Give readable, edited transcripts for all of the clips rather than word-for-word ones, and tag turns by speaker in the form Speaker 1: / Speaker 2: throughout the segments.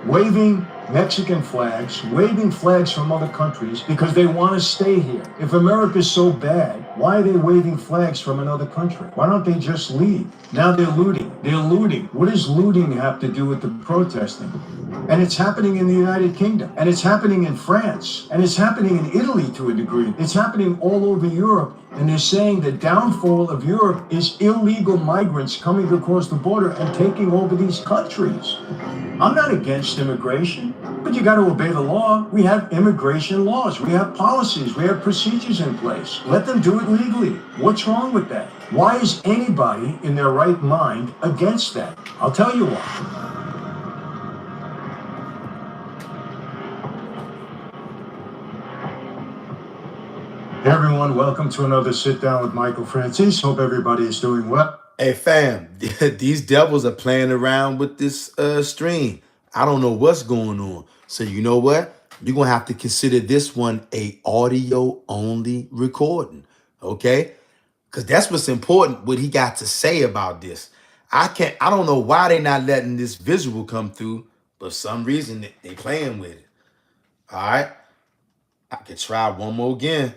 Speaker 1: waving Mexican flags, waving flags from other countries because they want to stay here. If America's so bad, why are they waving flags from another country? Why don't they just leave? Now they're looting. They're looting. What does looting have to do with the protesting? And it's happening in the United Kingdom, and it's happening in France, and it's happening in Italy to a degree. It's happening all over Europe, and they're saying the downfall of Europe is illegal migrants coming across the border and taking over these countries. I'm not against immigration, but you got to obey the law. We have immigration laws. We have policies. We have procedures in place. Let them do it legally. What's wrong with that? Why is anybody in their right mind against that? I'll tell you why. Hey everyone, welcome to another Sit Down with Michael Francis. Hope everybody is doing well.
Speaker 2: Hey fam, these devils are playing around with this stream. I don't know what's going on. So you know what? You're gonna have to consider this one a audio only recording, okay? Because that's what's important, what he got to say about this. I don't know why they not letting this visual come through, but for some reason they playing with it. All right, I could try one more again,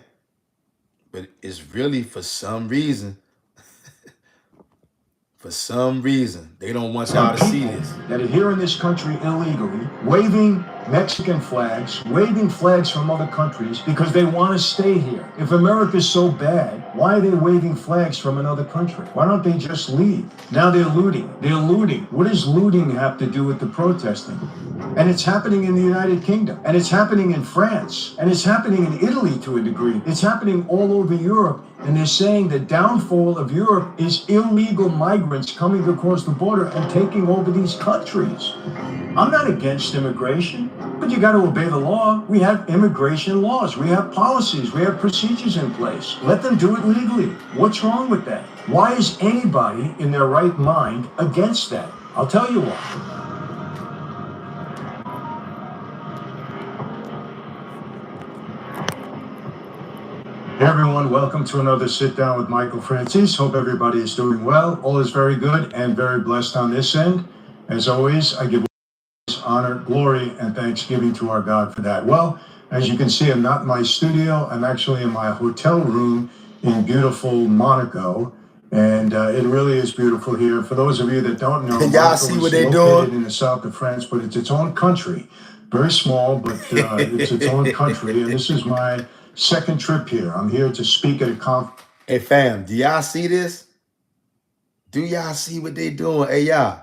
Speaker 2: but it's really for some reason. For some reason, they don't want y'all to see this.
Speaker 1: That are here in this country illegally, waving Mexican flags, waving flags from other countries because they want to stay here. If America's so bad, why are they waving flags from another country? Why don't they just leave? Now they're looting. They're looting. What does looting have to do with the protesting? And it's happening in the United Kingdom, and it's happening in France, and it's happening in Italy to a degree. It's happening all over Europe, and they're saying the downfall of Europe is illegal migrants coming across the border and taking over these countries. I'm not against immigration, but you got to obey the law. We have immigration laws. We have policies. We have procedures in place. Let them do it legally. What's wrong with that? Why is anybody in their right mind against that? I'll tell you why. Hey everyone, welcome to another Sit Down with Michael Francis. Hope everybody is doing well. All is very good and very blessed on this end. As always, I give honor, glory, and thanksgiving to our God for that. Well, as you can see, I'm not in my studio. I'm actually in my hotel room in beautiful Monaco. And it really is beautiful here. For those of you that don't know,
Speaker 2: y'all see what they're doing
Speaker 1: in the south of France, but it's its own country. Very small, but it's its own country. And this is my second trip here. I'm here to speak at a conference.
Speaker 2: Hey fam, do y'all see this? Do y'all see what they doing? Hey y'all,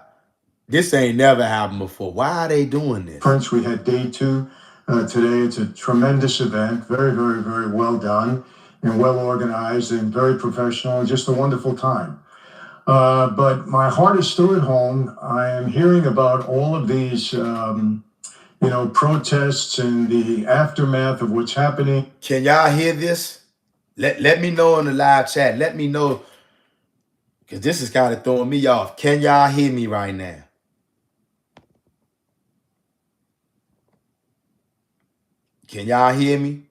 Speaker 2: this ain't never happened before. Why are they doing this?
Speaker 1: We had day two today. It's a tremendous event. Very, very, very well done and well organized and very professional and just a wonderful time. But my heart is still at home. I am hearing about all of these protests and the aftermath of what's happening.
Speaker 2: Can y'all hear this? Let me know in the live chat. Let me know, because this is kind of throwing me off. Can y'all hear me right now? Can y'all hear me?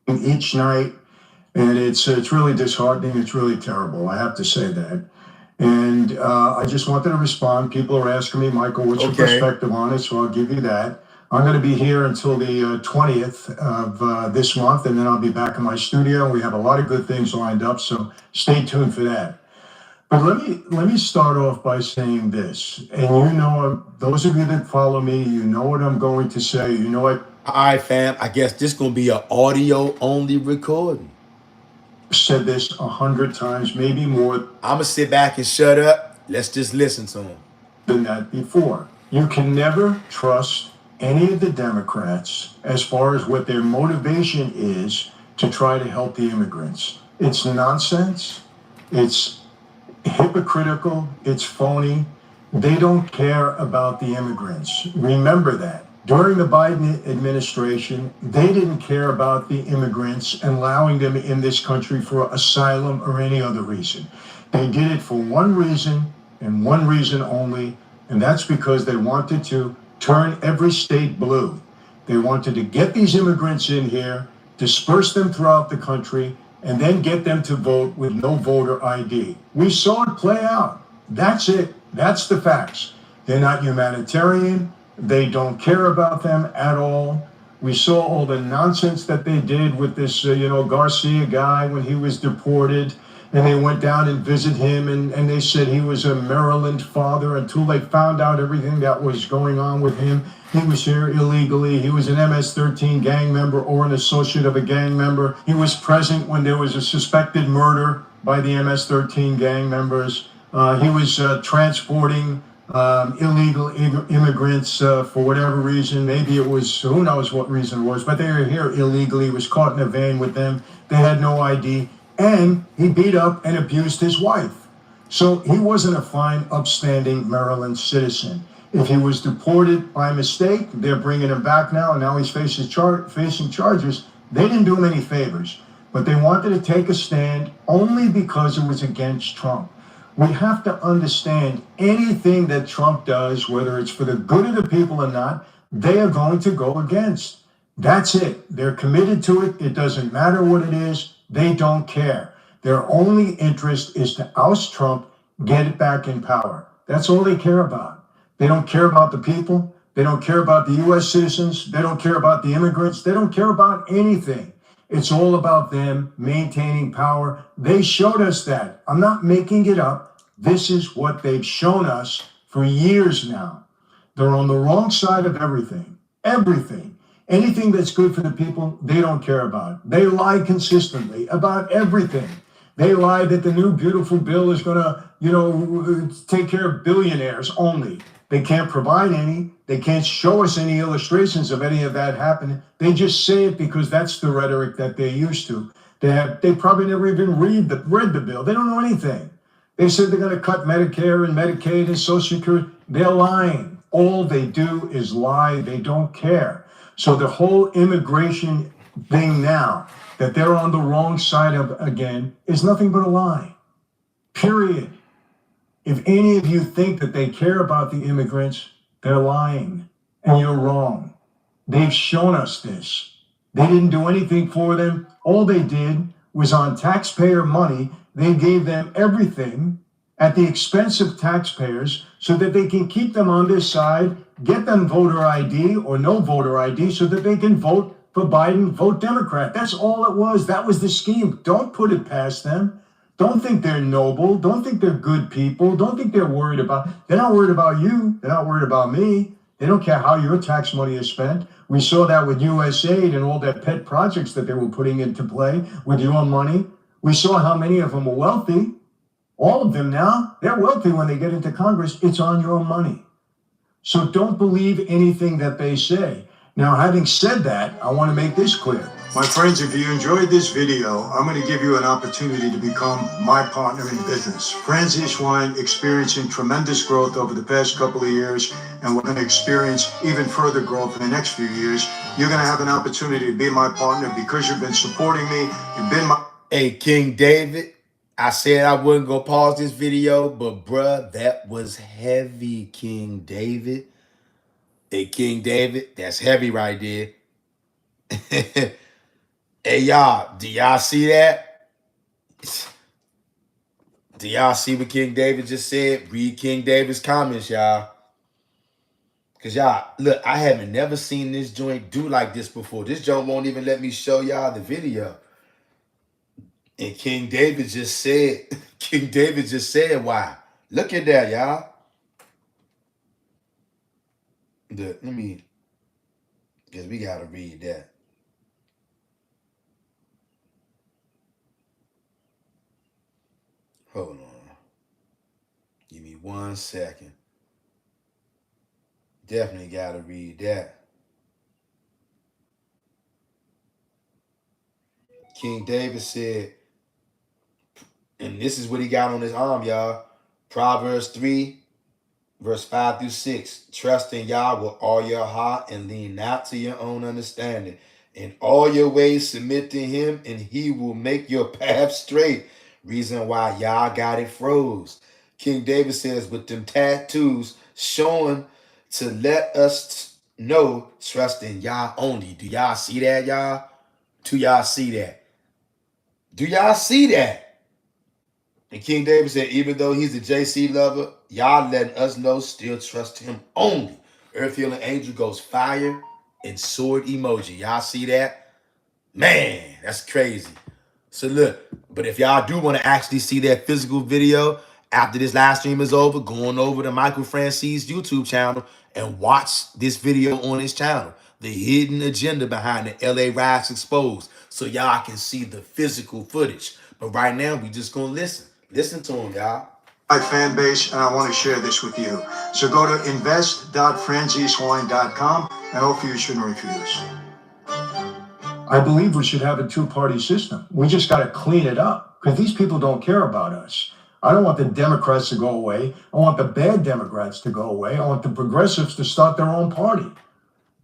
Speaker 1: Each night, and it's really disheartening. It's really terrible. I have to say that. And I just wanted to respond. People are asking me, Michael, what's your perspective on it? So I'll give you that. I'm going to be here until the 20th of this month, and then I'll be back in my studio. We have a lot of good things lined up, so stay tuned for that. But let me start off by saying this. And those of you that follow me, you know what I'm going to say. You know what?
Speaker 2: All right, fam. I guess this is going to be an audio-only recording.
Speaker 1: Said this 100 times, maybe more.
Speaker 2: I'm going to sit back and shut up. Let's just listen to him.
Speaker 1: Than that before. You can never trust any of the Democrats as far as what their motivation is to try to help the immigrants. It's nonsense. It's hypocritical. It's phony. They don't care about the immigrants. Remember that. During the Biden administration, they didn't care about the immigrants and allowing them in this country for asylum or any other reason. They did it for one reason and one reason only, and that's because they wanted to turn every state blue. They wanted to get these immigrants in here, disperse them throughout the country, and then get them to vote with no voter ID. We saw it play out. That's it. That's the facts. They're not humanitarian. They don't care about them at all. We saw all the nonsense that they did with this, Garcia guy when he was deported. And they went down and visited him, and they said he was a Maryland father until they found out everything that was going on with him. He was here illegally. He was an MS-13 gang member or an associate of a gang member. He was present when there was a suspected murder by the MS-13 gang members. He was transporting illegal immigrants for whatever reason. Maybe it was, who knows what reason it was, but they were here illegally. He was caught in a van with them. They had no ID. And he beat up and abused his wife. So he wasn't a fine, upstanding Maryland citizen. If he was deported by mistake, they're bringing him back now, and now he's facing charges. They didn't do him any favors, but they wanted to take a stand only because it was against Trump. We have to understand anything that Trump does, whether it's for the good of the people or not, they are going to go against. That's it. They're committed to it. It doesn't matter what it is. They don't care. Their only interest is to oust Trump, get it back in power. That's all they care about. They don't care about the people. They don't care about the U.S. citizens. They don't care about the immigrants. They don't care about anything. It's all about them maintaining power. They showed us that. I'm not making it up. This is what they've shown us for years now. They're on the wrong side of everything. Everything. Anything that's good for the people, they don't care about. They lie consistently about everything. They lie that the new beautiful bill is going to, take care of billionaires only. They can't provide any. They can't show us any illustrations of any of that happening. They just say it because that's the rhetoric that they're used to. They probably never even read the bill. They don't know anything. They said they're going to cut Medicare and Medicaid and Social Security. They're lying. All they do is lie. They don't care. So the whole immigration thing now that they're on the wrong side of again is nothing but a lie. Period. If any of you think that they care about the immigrants, they're lying, and you're wrong. They've shown us this. They didn't do anything for them. All they did was on taxpayer money. They gave them everything at the expense of taxpayers so that they can keep them on their side, get them voter ID or no voter ID so that they can vote for Biden, vote Democrat. That's all it was. That was the scheme. Don't put it past them. Don't think they're noble. Don't think they're good people. Don't think they're they're not worried about you. They're not worried about me. They don't care how your tax money is spent. We saw that with USAID and all their pet projects that they were putting into play with your money. We saw how many of them were wealthy. All of them now, they're wealthy when they get into Congress. It's on your money. So don't believe anything that they say. Now, having said that, I want to make this clear. My friends, if you enjoyed this video, I'm going to give you an opportunity to become my partner in business. Franz Eastwine experiencing tremendous growth over the past couple of years, and we're going to experience even further growth in the next few years. You're going to have an opportunity to be my partner because you've been supporting me. You've been my...
Speaker 2: Hey, King David, I said I wasn't going to pause this video, but bruh, that was heavy, King David. Hey, King David, that's heavy right there. Hey, y'all, do y'all see that? Do y'all see what King David just said? Read King David's comments, y'all. Because y'all, look, I haven't never seen this joint do like this before. This joint won't even let me show y'all the video. And King David just said, King David just said why. Look at that, y'all. Let me, because we got to read that. Hold on. Give me 1 second. Definitely got to read that. King David said, and this is what he got on his arm, y'all. Proverbs 3, verse 5 through 6. Trust in Yah with all your heart and lean not to your own understanding. In all your ways submit to him, and he will make your path straight. Reason why Yah got it froze. King David says with them tattoos showing to let us know trust in Yah only. Do y'all see that, y'all? Do y'all see that? Do y'all see that? And King David said, even though he's a JC lover, y'all letting us know still trust him only. Earth Healing Angel goes fire and sword emoji. Y'all see that? Man, that's crazy. So look, but if y'all do want to actually see that physical video after this live stream is over, going over to Michael Francis YouTube channel and watch this video on his channel. The hidden agenda behind the LA riots exposed, so y'all can see the physical footage. But right now, we just gonna listen. Listen to him, y'all.
Speaker 1: My fan base, and I want to share this with you. So go to invest.franziswine.com, and hopefully you shouldn't refuse. I believe we should have a two-party system. We just got to clean it up because these people don't care about us. I don't want the Democrats to go away. I want the bad Democrats to go away. I want the progressives to start their own party.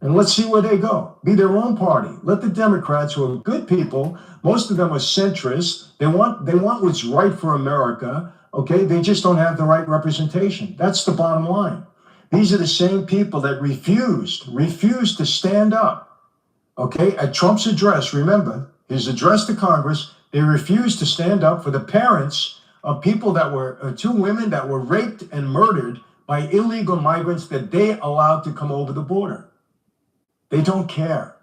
Speaker 1: And let's see where they go. Be their own party. Let the Democrats, who are good people, most of them are centrists. They want what's right for America. Okay, they just don't have the right representation. That's the bottom line. These are the same people that refused to stand up. Okay, at Trump's address, remember, his address to Congress, they refused to stand up for the parents of people that were, two women that were raped and murdered by illegal migrants that they allowed to come over the border. They don't care.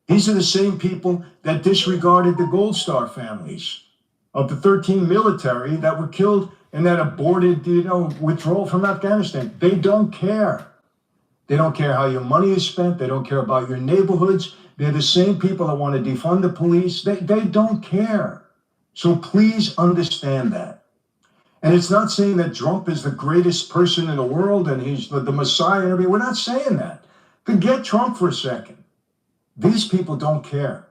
Speaker 1: These are the same people that disregarded the Gold Star families of the 13 military that were killed and that aborted, withdrawal from Afghanistan. They don't care. They don't care how your money is spent. They don't care about your neighborhoods. They're the same people that want to defund the police. They don't care. So please understand that. And it's not saying that Trump is the greatest person in the world and he's the Messiah and everything. We're not saying that. Forget Trump for a second. These people don't care.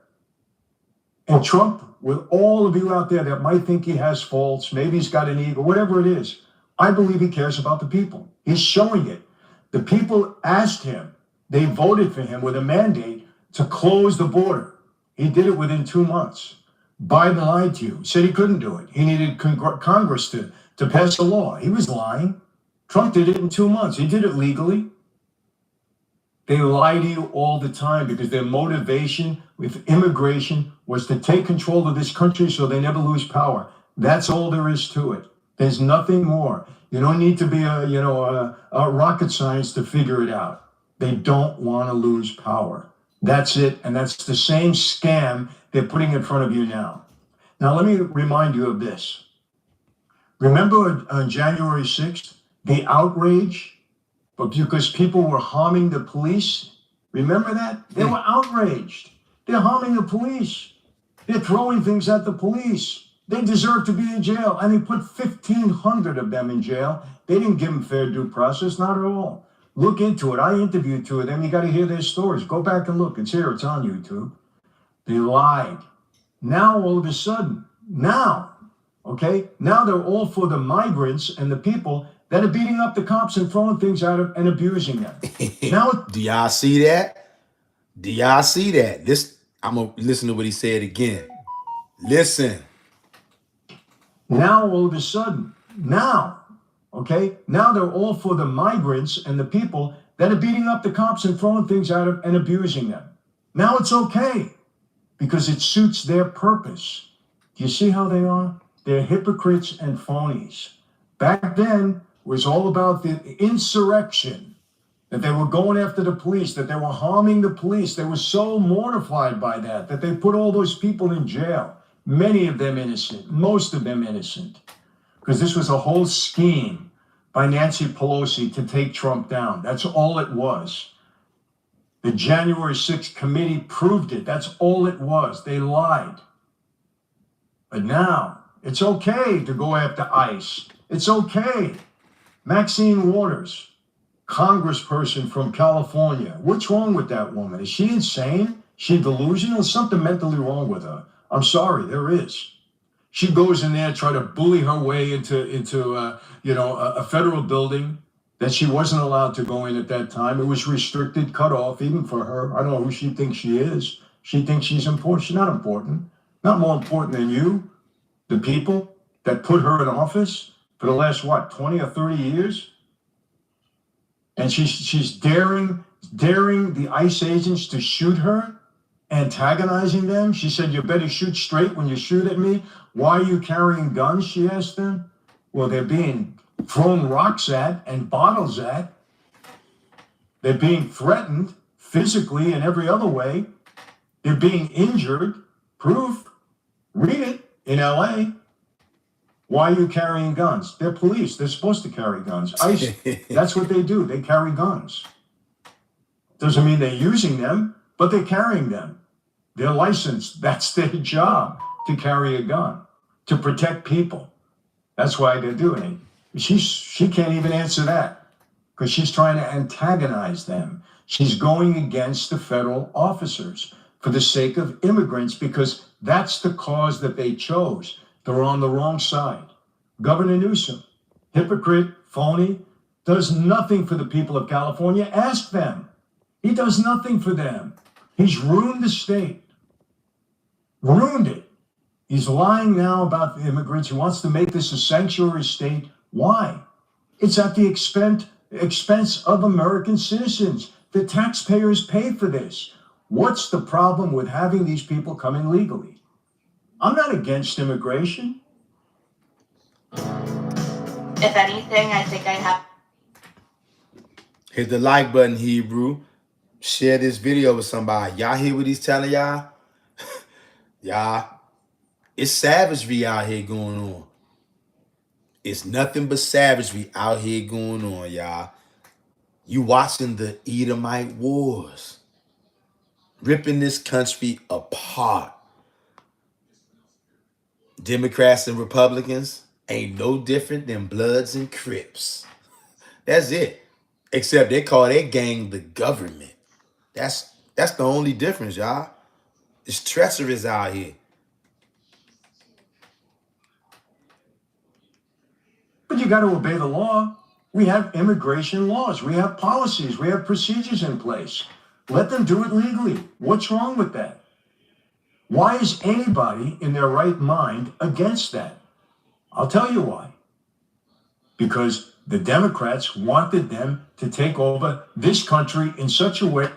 Speaker 1: And Trump, with all of you out there that might think he has faults, maybe he's got an ego, whatever it is, I believe he cares about the people. He's showing it. The people asked him, they voted for him with a mandate to close the border. He did it within 2 months. Biden lied to you, said he couldn't do it. He needed Congress to pass a law. He was lying. Trump did it in 2 months. He did it legally. They lie to you all the time because their motivation with immigration was to take control of this country so they never lose power. That's all there is to it. There's nothing more. You don't need to be a rocket science to figure it out. They don't want to lose power. That's it. And that's the same scam they're putting in front of you now. Now, let me remind you of this. Remember on January 6th, the outrage, but because people were harming the police? Remember that? They were outraged. They're harming the police. They're throwing things at the police. They deserve to be in jail. And they put 1,500 of them in jail. They didn't give them fair due process, not at all. Look into it. I interviewed two of them. You got to hear their stories. Go back and look. It's here. It's on YouTube. They lied. Now, all of a sudden, now they're all for the migrants and the people that are beating up the cops and throwing things at them and abusing them. Now,
Speaker 2: do y'all see that? Do y'all see that? I'm going to listen to what he said again. Listen.
Speaker 1: Now, all of a sudden, now they're all for the migrants and the people that are beating up the cops and throwing things at them and abusing them. Now it's okay because it suits their purpose. Do you see how they are? They're hypocrites and phonies. Back then, it was all about the insurrection, that they were going after the police, that they were harming the police. They were so mortified by that they put all those people in jail. Many of them innocent, most of them innocent, because this was a whole scheme by Nancy Pelosi to take Trump down. That's all it was. The January 6th committee proved it. That's all it was. They lied. But now it's okay to go after ICE. It's okay. Maxine Waters, congressperson from California. What's wrong with that woman? Is she insane? She delusional? There's something mentally wrong with her. I'm sorry, there is. She goes in there, try to bully her way into a federal building that she wasn't allowed to go in at that time. It was restricted, cut off, even for her. I don't know who she thinks she is. She thinks she's important. She's not important. Not more important than you, the people that put her in office for the last, 20 or 30 years? And she's daring the ICE agents to shoot her antagonizing them. She said, "You better shoot straight when you shoot at me. Why are you carrying guns?" she asked them. Well, they're being thrown rocks at and bottles at. They're being threatened physically and every other way. They're being injured. Proof. Read it in LA. Why are you carrying guns? They're police. They're supposed to carry guns. ICE, that's what they do. They carry guns. Doesn't mean they're using them, but they're carrying them. They're licensed. That's their job, to carry a gun, to protect people. That's why they're doing it. She can't even answer that because she's trying to antagonize them. She's going against the federal officers for the sake of immigrants because that's the cause that they chose. They're on the wrong side. Governor Newsom, hypocrite, phony, does nothing for the people of California. Ask them. He does nothing for them. He's ruined the state. Ruined it. He's lying now about the immigrants. He wants to make this a sanctuary state. Why? It's at the expense of American citizens. The taxpayers pay for this. What's the problem with having these people come in legally? I'm not against immigration.
Speaker 3: If anything, I think I have.
Speaker 2: Hit the like button, Hebrew. Share this video with somebody. Y'all hear what he's telling y'all? Y'all, it's savagery out here going on. It's nothing but savagery out here going on, y'all. You watching the Edomite wars, ripping this country apart. Democrats and Republicans ain't no different than Bloods and Crips. That's it. Except they call their gang the government. That's the only difference, y'all. It's treacherous out here.
Speaker 1: But you got to obey the law. We have immigration laws. We have policies. We have procedures in place. Let them do it legally. What's wrong with that? Why is anybody in their right mind against that? I'll tell you why. Because the Democrats wanted them to take over this country in such a way to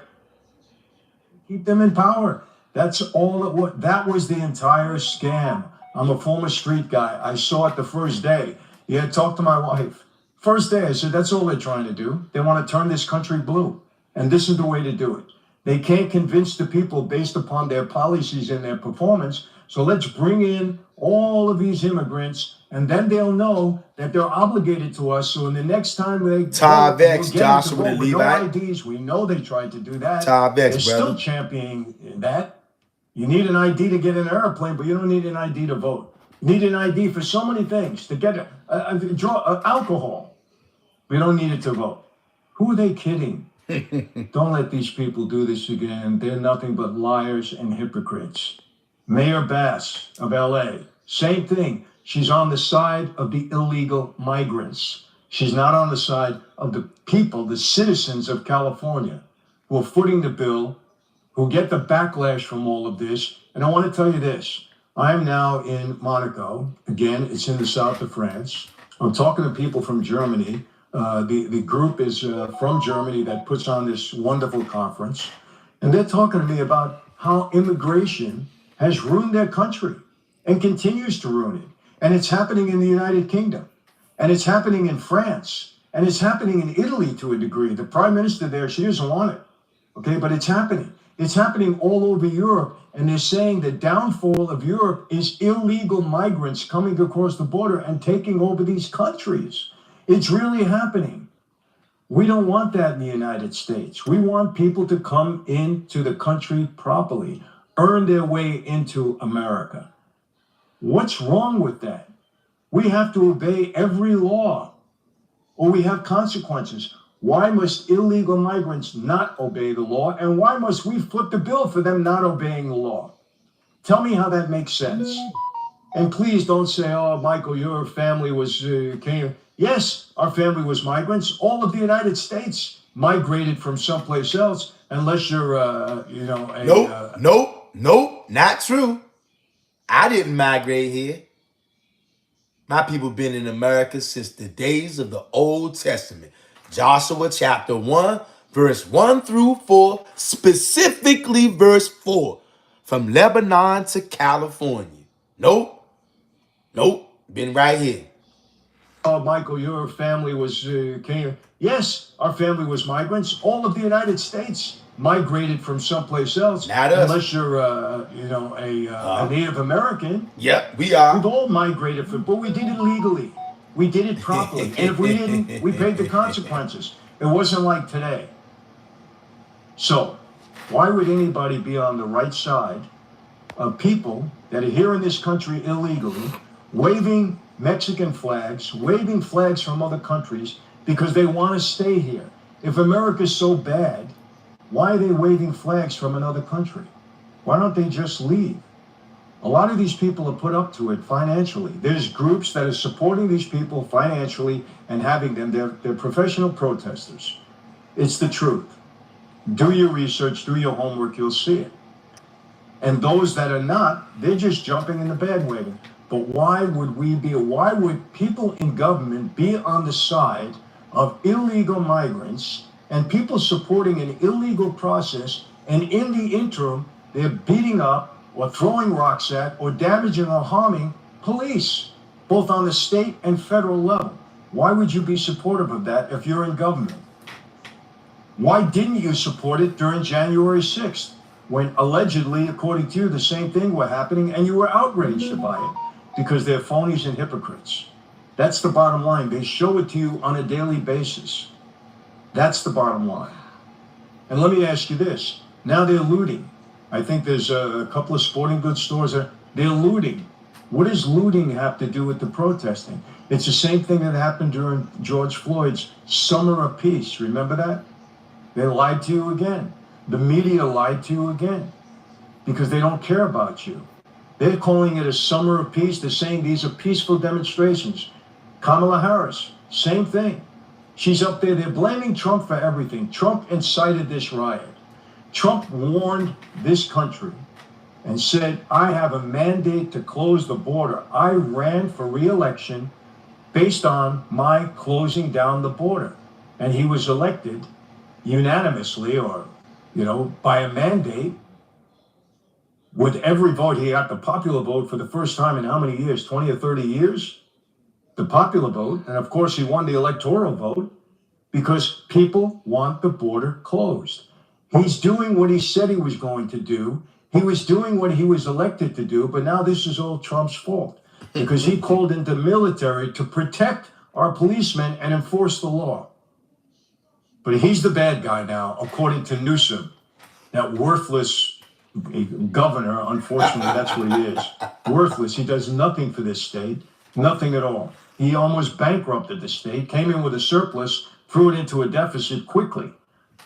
Speaker 1: keep them in power. That's all it was. That was the entire scam. I'm a former street guy. I saw it the first day. Yeah, talked to my wife. First day, I said, that's all they're trying to do. They want to turn this country blue. And this is the way to do it. They can't convince the people based upon their policies and their performance. So let's bring in all of these immigrants, and then they'll know that they're obligated to us. So in the next time they
Speaker 2: Tav X,
Speaker 1: we'll
Speaker 2: Joshua
Speaker 1: vote
Speaker 2: the
Speaker 1: with no
Speaker 2: Levite.
Speaker 1: IDs. We know they tried to do that.
Speaker 2: Tav X,
Speaker 1: They're still
Speaker 2: brother.
Speaker 1: championing that. You need an ID to get in an airplane, but you don't need an ID to vote. You need an ID for so many things, to get alcohol. We don't need it to vote. Who are they kidding? Don't let these people do this again. They're nothing but liars and hypocrites. Mayor Bass of LA, same thing. She's on the side of the illegal migrants. She's not on the side of the people, the citizens of California, who are footing the bill, who get the backlash from all of this. And I want to tell you this. I am now in Monaco. Again, it's in the south of France. I'm talking to people from Germany. The group is from Germany that puts on this wonderful conference. And they're talking to me about how immigration has ruined their country and continues to ruin it. And it's happening in the United Kingdom. And it's happening in France. And it's happening in Italy to a degree. The prime minister there, she doesn't want it. Okay, but it's happening. It's happening all over Europe. And they're saying the downfall of Europe is illegal migrants coming across the border and taking over these countries. It's really happening. We don't want that in the United States. We want people to come into the country properly, earn their way into America. What's wrong with that? We have to obey every law or we have consequences. Why must illegal migrants not obey the law? And why must we foot the bill for them not obeying the law? Tell me how that makes sense. And please don't say, oh, Michael, your family was came. Yes, our family was migrants. All of the United States migrated from someplace else, unless you're,
Speaker 2: Nope, not true. I didn't migrate here. My people been in America since the days of the Old Testament. Joshua chapter 1, verse 1 through 4, specifically verse 4. from Lebanon to California. Nope. Been right here.
Speaker 1: Oh, Michael, your family was came. Yes, our family was migrants. All of the United States migrated from someplace else.
Speaker 2: Not us.
Speaker 1: Unless you're, a Native American.
Speaker 2: Yep, we
Speaker 1: We've
Speaker 2: are.
Speaker 1: all migrated, but we did it legally. We did it properly. And if we didn't, we paid the consequences. It wasn't like today. So, why would anybody be on the right side of people that are here in this country illegally, waving Mexican flags, waving flags from other countries because they want to stay here? If America's so bad, why are they waving flags from another country? Why don't they just leave? A lot of these people are put up to it financially. There's groups that are supporting these people financially and having them. They're professional protesters. It's the truth. Do your research, do your homework, you'll see it. And those that are not, they're just jumping in the bandwagon. But why would people in government be on the side of illegal migrants and people supporting an illegal process, and in the interim, they're beating up or throwing rocks at or damaging or harming police, both on the state and federal level? Why would you be supportive of that if you're in government? Why didn't you support it during January 6th, when allegedly, according to you, the same thing were happening and you were outraged by it? Because they're phonies and hypocrites. That's the bottom line. They show it to you on a daily basis. That's the bottom line. And let me ask you this. Now they're looting. I think there's a couple of sporting goods stores that they're looting. What does looting have to do with the protesting? It's the same thing that happened during George Floyd's Summer of Peace. Remember that? They lied to you again. The media lied to you again because they don't care about you. They're calling it a Summer of Peace. They're saying these are peaceful demonstrations. Kamala Harris, same thing. She's up there. They're blaming Trump for everything. Trump incited this riot. Trump warned this country and said, I have a mandate to close the border. I ran for re-election based on my closing down the border. And he was elected unanimously, or, by a mandate. With every vote, he got the popular vote for the first time in how many years? 20 or 30 years? The popular vote. And of course, he won the electoral vote because people want the border closed. He's doing what he said he was going to do. He was doing what he was elected to do, but now this is all Trump's fault because he called in the military to protect our policemen and enforce the law. But he's the bad guy now, according to Newsom, that worthless governor. Unfortunately, that's what he is. Worthless. He does nothing for this state, nothing at all. He almost bankrupted the state, came in with a surplus, threw it into a deficit quickly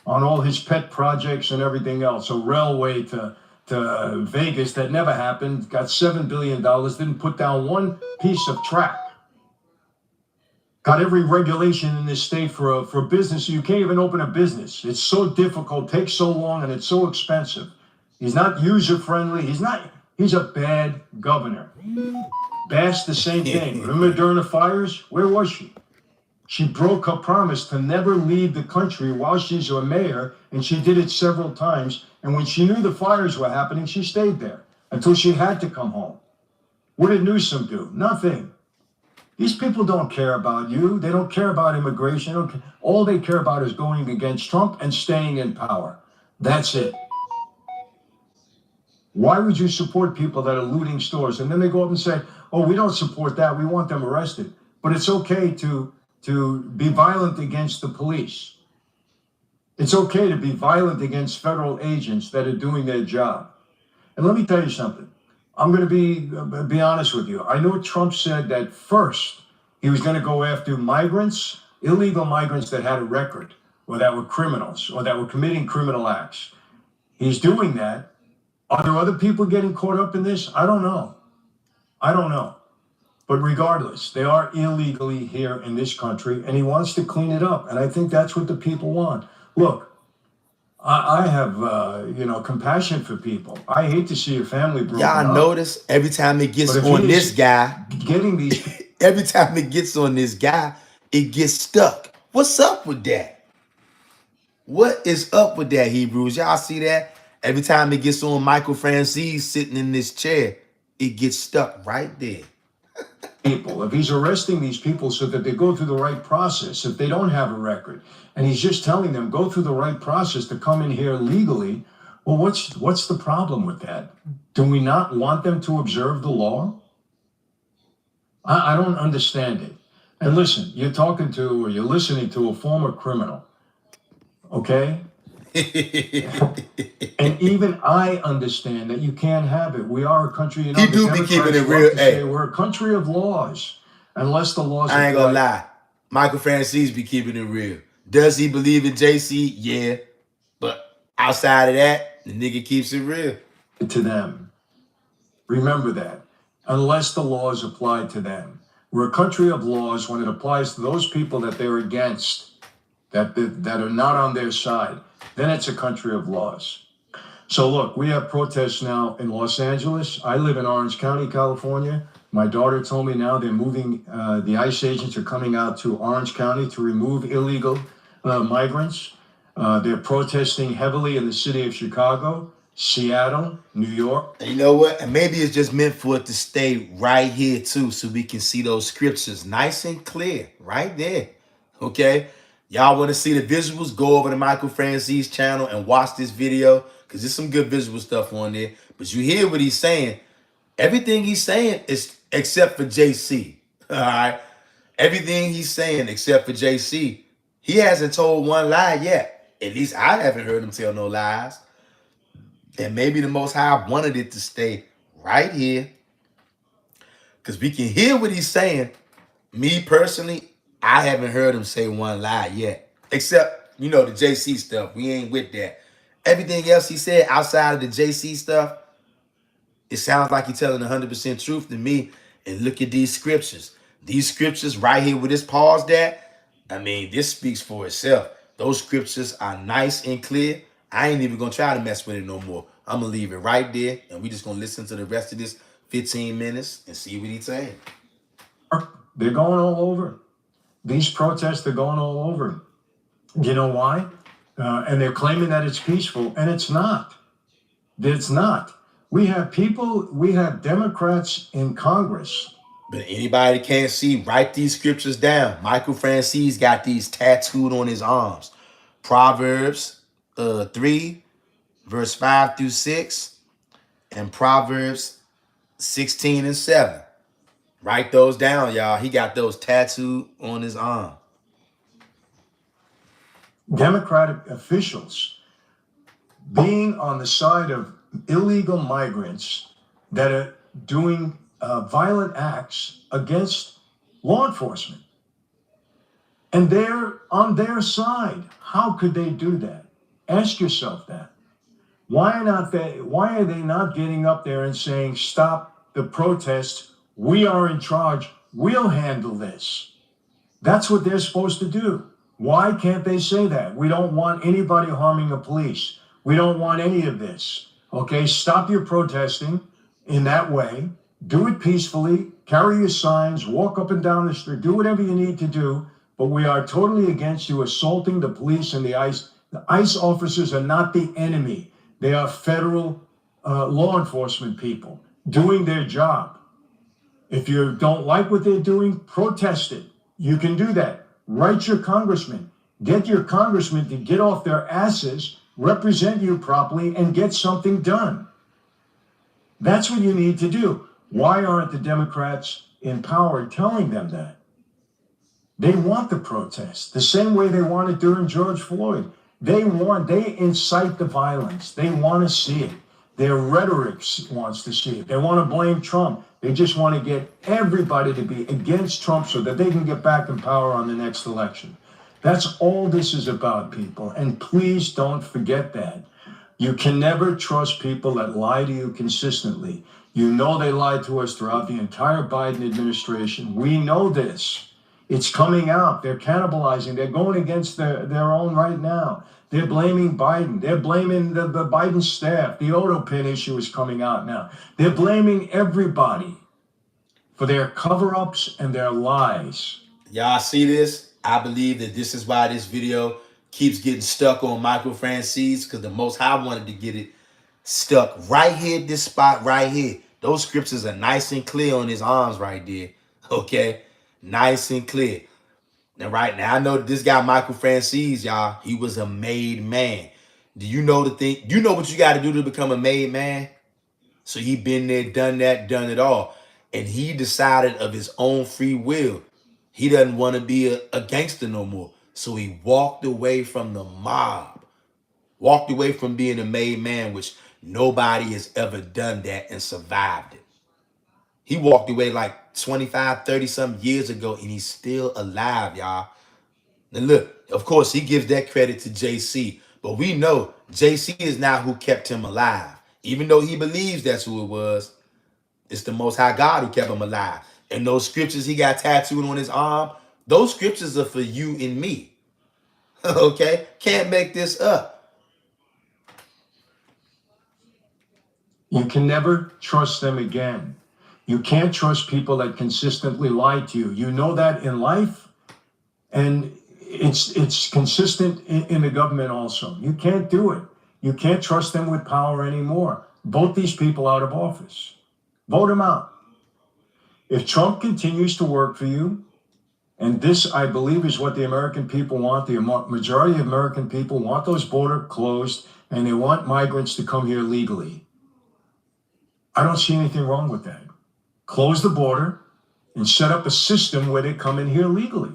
Speaker 1: on all his pet projects and everything else. A railway to Vegas that never happened, got $7 billion, didn't put down one piece of track. Got every regulation in this state for business. You can't even open a business. It's so difficult, takes so long, and it's so expensive. He's not user-friendly. He's a bad governor. Bass, the same thing. Remember during the fires? Where was she? She broke her promise to never leave the country while she's a mayor, and she did it several times. And when she knew the fires were happening, she stayed there until she had to come home. What did Newsom do? Nothing. These people don't care about you. They don't care about immigration. All they care about is going against Trump and staying in power. That's it. Why would you support people that are looting stores? And then they go up and say, oh, we don't support that. We want them arrested. But it's okay to be violent against the police. It's okay to be violent against federal agents that are doing their job. And let me tell you something. I'm going to be honest with you. I know Trump said that first he was going to go after migrants, illegal migrants that had a record or that were criminals or that were committing criminal acts. He's doing that. Are there other people getting caught up in this? I don't know. But regardless, they are illegally here in this country, and he wants to clean it up. And I think that's what the people want. Look, I have, compassion for people. I hate to see a family broken up.
Speaker 2: Y'all notice every time it gets
Speaker 1: But if
Speaker 2: on
Speaker 1: he
Speaker 2: this
Speaker 1: is
Speaker 2: guy,
Speaker 1: getting these,
Speaker 2: every time it gets on this guy, it gets stuck. What's up with that? What is up with that, Hebrews? Y'all see that? Every time it gets on Michael Francis sitting in this chair, it gets stuck right there.
Speaker 1: People, if he's arresting these people so that they go through the right process, if they don't have a record, and he's just telling them go through the right process to come in here legally, well, what's the problem with that? Do we not want them to observe the law? I don't understand it. And listen, you're listening to a former criminal, okay? And even I understand that you can't have it. We are a country,
Speaker 2: He do be keeping it real. Hey,
Speaker 1: we're a country of laws, unless the laws.
Speaker 2: I ain't gonna lie. Michael Francis be keeping it real. Does he believe in JC? Yeah. But outside of that, the nigga keeps it real.
Speaker 1: To them. Remember that. Unless the laws apply to them. We're a country of laws when it applies to those people that they're against, that are not on their side. Then it's a country of laws. So look, we have protests now in Los Angeles. I live in Orange County, California. My daughter told me now they're moving, the ICE agents are coming out to Orange County to remove illegal migrants. They're protesting heavily in the city of Chicago, Seattle, New York.
Speaker 2: And you know what? And maybe it's just meant for it to stay right here too, so we can see those scriptures nice and clear right there. Okay? Y'all want to see the visuals? Go over to Michael Francis channel and watch this video, because there's some good visual stuff on there. But you hear what he's saying. Everything he's saying is except for JC. All right? Everything he's saying except for JC. He hasn't told one lie yet. At least I haven't heard him tell no lies. And maybe the Most High wanted it to stay right here, because we can hear what he's saying. Me personally, I haven't heard him say one lie yet. Except, the JC stuff. We ain't with that. Everything else he said outside of the JC stuff, it sounds like he's telling 100% truth to me. And look at these scriptures. These scriptures right here with this paused at, this speaks for itself. Those scriptures are nice and clear. I ain't even going to try to mess with it no more. I'm going to leave it right there, and we just going to listen to the rest of this 15 minutes and see what he's saying.
Speaker 1: They're going all over. These protests are going all over. You know why? And they're claiming that it's peaceful, and it's not. It's not. We have Democrats in Congress.
Speaker 2: But anybody that can't see, write these scriptures down. Michael Francis got these tattooed on his arms. Proverbs 3, verse 5 through 6, and Proverbs 16 and 7. Write those down, y'all. He got those tattooed on his arm.
Speaker 1: Democratic officials being on the side of illegal migrants that are doing violent acts against law enforcement. And they're on their side. How could they do that? Ask yourself that. Why are they not getting up there and saying, stop the protests? We are in charge. We'll handle this. That's what they're supposed to do. Why can't they say that? We don't want anybody harming the police. We don't want any of this. Okay, stop your protesting in that way. Do it peacefully. Carry your signs. Walk up and down the street. Do whatever you need to do. But we are totally against you assaulting the police and the ICE. The ICE officers are not the enemy. They are federal law enforcement people doing their job. If you don't like what they're doing, protest it. You can do that. Write your congressman. Get your congressman to get off their asses, represent you properly, and get something done. That's what you need to do. Why aren't the Democrats in power telling them that? They want the protest the same way they wanted during George Floyd. They incite the violence. They want to see it. Their rhetoric wants to see it. They want to blame Trump. They just want to get everybody to be against Trump so that they can get back in power on the next election. That's all this is about, people. And please don't forget that. You can never trust people that lie to you consistently. You know they lied to us throughout the entire Biden administration. We know this. It's coming out. They're cannibalizing. They're going against their own right now. They're blaming Biden. They're blaming the Biden staff. The Otto-Pin issue is coming out now. They're blaming everybody for their cover-ups and their lies.
Speaker 2: Y'all see this? I believe that this is why this video keeps getting stuck on Michael Francis, because the Most High wanted to get it stuck right here, this spot right here. Those scriptures are nice and clear on his arms right there. Okay? Nice and clear. And right now, I know this guy, Michael Francis, y'all, he was a made man. Do you know the thing? You know what you got to do to become a made man? So he been there, done it all. And he decided of his own free will. He doesn't want to be a gangster no more. So he walked away from the mob. Walked away from being a made man, which nobody has ever done that and survived it. He walked away like 25, 30 some years ago, and he's still alive, y'all. And look, of course, he gives that credit to JC, but we know JC is not who kept him alive. Even though he believes that's who it was, it's the Most High God who kept him alive. And those scriptures he got tattooed on his arm, those scriptures are for you and me. Okay? Can't make this up.
Speaker 1: You can never trust them again. You can't trust people that consistently lie to you. You know that in life, and it's consistent in the government also. You can't do it. You can't trust them with power anymore. Vote these people out of office. Vote them out. If Trump continues to work for you, and this, I believe, is what the American people want, the majority of American people want those borders closed, and they want migrants to come here legally. I don't see anything wrong with that. Close the border and set up a system where they come in here legally.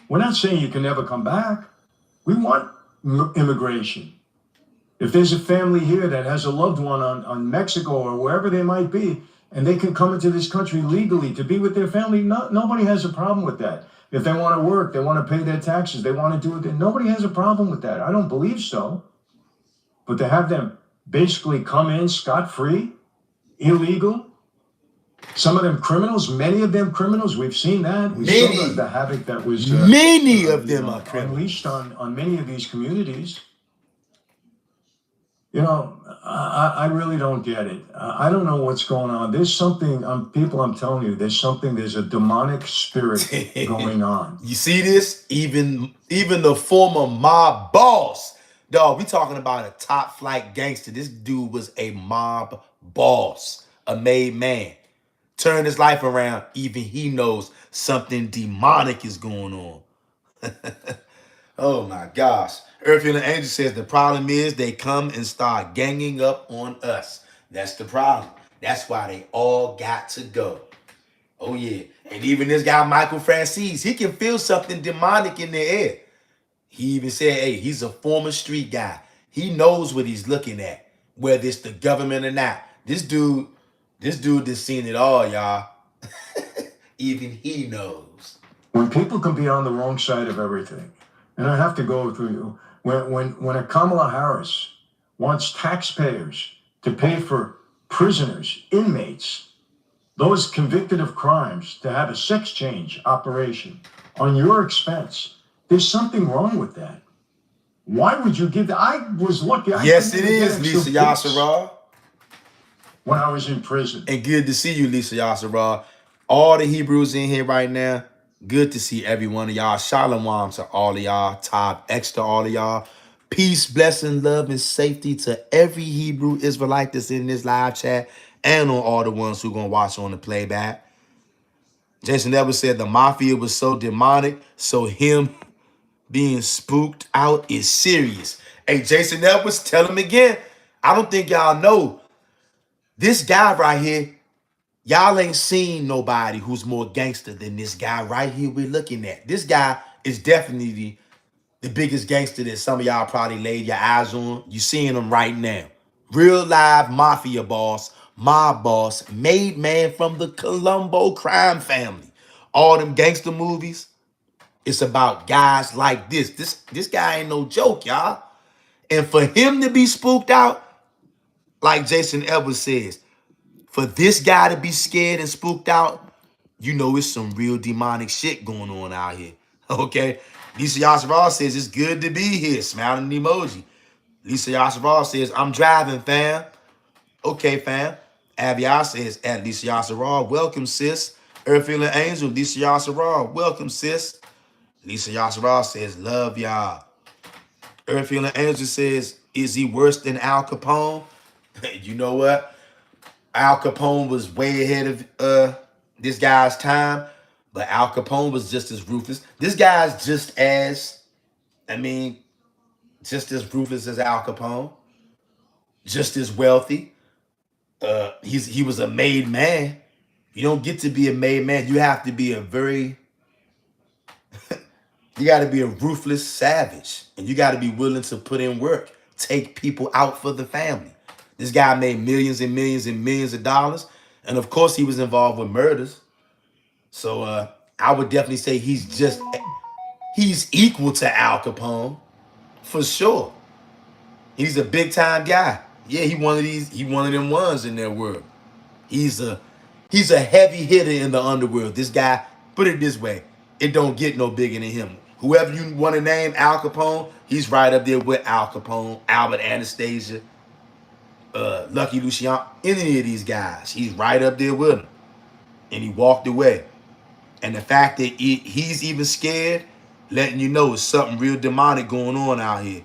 Speaker 1: We're not saying you can never come back. We want immigration. If there's a family here that has a loved one on Mexico or wherever they might be, and they can come into this country legally to be with their family, nobody has a problem with that. If they want to work, they want to pay their taxes, they want to do it, nobody has a problem with that. I don't believe so. But to have them basically come in scot-free, illegal, some of them criminals, many of them criminals, we've seen that. We saw the havoc that was
Speaker 2: many of them are criminals.
Speaker 1: Unleashed on many of these communities. You know, I really don't get it. I don't know what's going on. There's something, people, I'm telling you, there's a demonic spirit going on.
Speaker 2: You see this? Even the former mob boss, dog, we talking about a top flight gangster. This dude was a mob boss, a made man. Turned his life around. Even he knows something demonic is going on. Oh my gosh. Earthfield and Angel says the problem is they come and start ganging up on us. That's the problem. That's why they all got to go. Oh yeah. And even this guy, Michael Francis, he can feel something demonic in the air. He even said, hey, he's a former street guy. He knows what he's looking at, whether it's the government or not. This dude has seen it all, y'all. Even he knows.
Speaker 1: When people can be on the wrong side of everything, and I have to go through you, when a Kamala Harris wants taxpayers to pay for prisoners, inmates, those convicted of crimes, to have a sex change operation on your expense, there's something wrong with that. Why would you give that? I was lucky.
Speaker 2: Yes, it is, Lisa Yasserah.
Speaker 1: When I was in prison.
Speaker 2: And good to see you, Lisa Yasserah. All the Hebrews in here right now. Good to see every one of y'all. Shalom to all of y'all. Top X to all of y'all. Peace, blessing, love, and safety to every Hebrew Israelite that's in this live chat and on all the ones who gonna watch on the playback. Jason Edwards said the mafia was so demonic, so him being spooked out is serious. Hey, Jason Edwards, tell him again. I don't think y'all know. This guy right here, y'all ain't seen nobody who's more gangster than this guy right here we're looking at. This guy is definitely the biggest gangster that some of y'all probably laid your eyes on. You seeing him right now. Real live mafia boss, mob boss, made man from the Colombo crime family. All them gangster movies, it's about guys like this. This guy ain't no joke, y'all. And for him to be spooked out, like Jason Edwards says, for this guy to be scared and spooked out, you know it's some real demonic shit going on out here. Okay? Lisa Yasserah says it's good to be here. Smiling emoji. Lisa Yasserah says, I'm driving, fam. Okay, fam. Abiyah says, at Lisa Yasserah, welcome, sis. Earthfield and Angel, Lisa Yasserah, welcome, sis. Lisa Yasserah says, love y'all. Earthfield and Angel says, is he worse than Al Capone? You know what? Al Capone was way ahead of this guy's time, but Al Capone was just as ruthless. This guy's just as, I mean, just as ruthless as Al Capone, just as wealthy. He was a made man. You don't get to be a made man. You have to be you got to be a ruthless savage, and you got to be willing to put in work, take people out for the family. This guy made millions and millions and millions of dollars, and of course he was involved with murders. So I would definitely say he's equal to Al Capone for sure. He's a big time guy. Yeah, he one of them ones in their world. He's a heavy hitter in the underworld. This guy, put it this way, it don't get no bigger than him. Whoever you want to name, Al Capone, he's right up there with Al Capone, Albert Anastasia, Lucky Luciano, any of these guys. He's right up there with him. And he walked away. And the fact that he's even scared, letting you know it's something real demonic going on out here.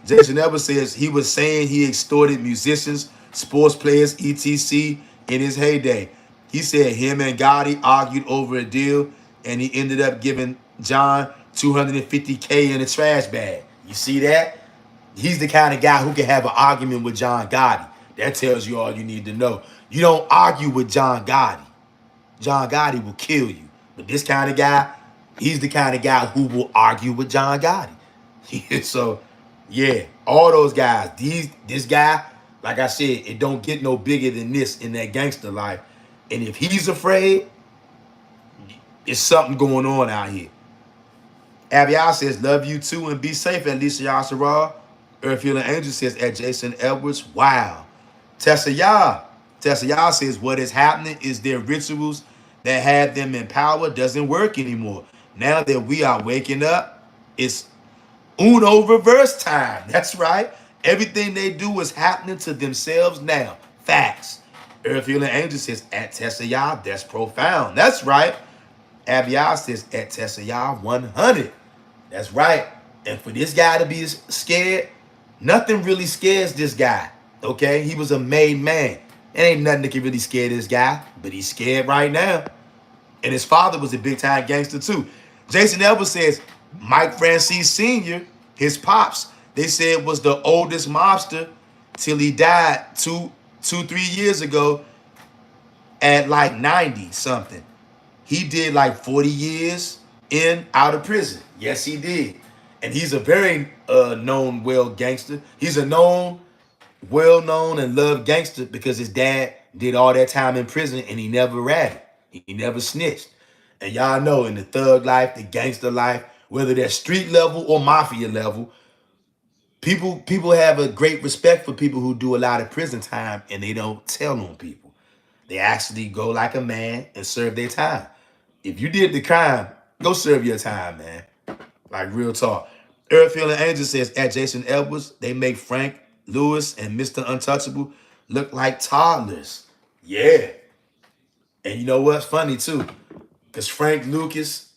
Speaker 2: Jason Edwards says he was saying he extorted musicians, sports players, etc. in his heyday. He said him and Gotti argued over a deal, and he ended up giving John $250K in a trash bag. You see that? He's the kind of guy who can have an argument with John Gotti. That tells you all you need to know. You don't argue with John Gotti. John Gotti will kill you. But this kind of guy, he's the kind of guy who will argue with John Gotti. So, yeah, all those guys. This guy, like I said, it don't get no bigger than this in that gangster life. And if he's afraid, it's something going on out here. Abiel says, love you too and be safe at Lisa Yasserah. Earthfield and Angel says, at Jason Edwards, wow. Tessa Yah says, what is happening is their rituals that had them in power doesn't work anymore. Now that we are waking up, it's Uno reverse time. That's right. Everything they do is happening to themselves now. Facts. Earthfield and Angel says, at Tessa Yah, that's profound. That's right. Abiel says, at Tessa Yah 100. That's right. And for this guy to be scared, nothing really scares this guy. Okay? He was a made man. There ain't nothing that can really scare this guy, but he's scared right now. And his father was a big-time gangster too. Jason Edwards says, Mike Francis Sr., his pops, they said was the oldest mobster till he died 3 years ago at like 90 something. He did like 40 years out of prison. Yes, he did. And he's a very known gangster. He's a well-known and loved gangster because his dad did all that time in prison and he never ratted. He never snitched. And y'all know in the thug life, the gangster life, whether they're street level or mafia level, people have a great respect for people who do a lot of prison time and they don't tell on people. They actually go like a man and serve their time. If you did the crime, go serve your time, man. Like real talk. Earthfield and Angel says, at Jason Edwards, they make Frank Lewis and Mr. Untouchable look like toddlers. Yeah. And you know what's funny too? Because Frank Lucas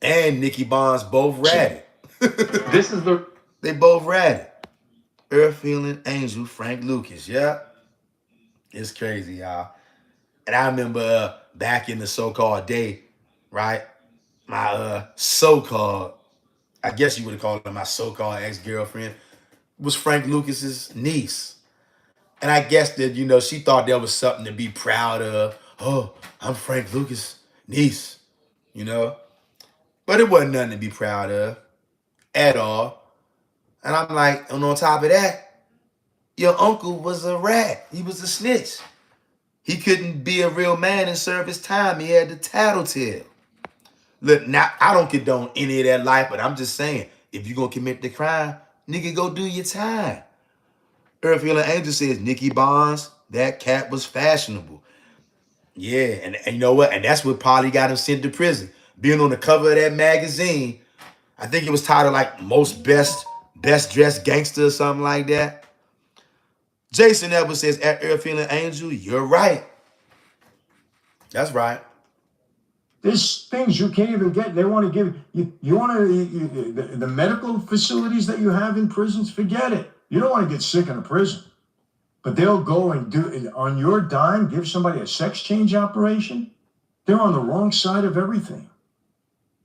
Speaker 2: and Nicky Barnes both ratted. They both ratted. Earthfield and Angel, Frank Lucas. Yeah. It's crazy, y'all. And I remember back in the so-called day, right? My so-called, I guess you would have called her my so-called ex-girlfriend, was Frank Lucas's niece. And I guess that, she thought there was something to be proud of. Oh, I'm Frank Lucas' niece, But it wasn't nothing to be proud of at all. And I'm like, and on top of that, your uncle was a rat. He was a snitch. He couldn't be a real man and serve his time. He had the tattletale. Look, now, I don't condone any of that life, but I'm just saying, if you're going to commit the crime, nigga, go do your time. Earthfield and Angel says, Nicky Barnes, that cat was fashionable. Yeah, and you know what? And that's what probably got him sent to prison. Being on the cover of that magazine, I think it was titled like Most Best Dressed Gangster or something like that. Jason Edwards says, at Earthfield and Angel, you're right. That's right.
Speaker 1: There's things you can't even get. They want to give you want to the medical facilities that you have in prisons. Forget it. You don't want to get sick in a prison. But they'll go and do on your dime, give somebody a sex change operation. They're on the wrong side of everything.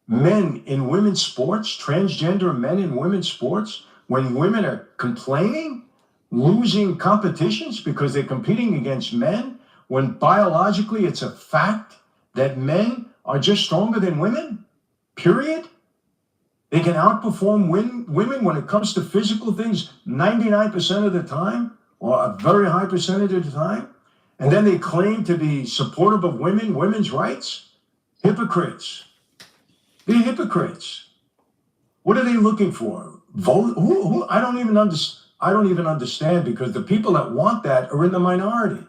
Speaker 1: Men in women's sports, transgender men in women's sports, when women are complaining, losing competitions because they're competing against men, when biologically it's a fact that men are just stronger than women, period. They can outperform women when it comes to physical things 99% of the time, or a very high percentage of the time. And then they claim to be supportive of women's rights. Hypocrites. They're hypocrites. What are they looking for? Vote? Who? I don't even understand, because the people that want that are in the minority.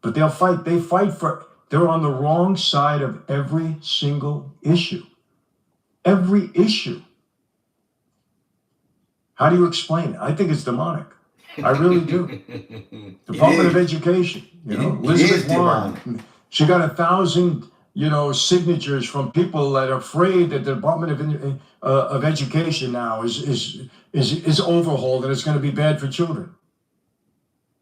Speaker 1: But they'll fight. They're on the wrong side of every single issue. Every issue. How do you explain it? I think it's demonic. I really do. Department of Education, Elizabeth Warren, she got 1,000, signatures from people that are afraid that the Department of Education now is overhauled and it's going to be bad for children.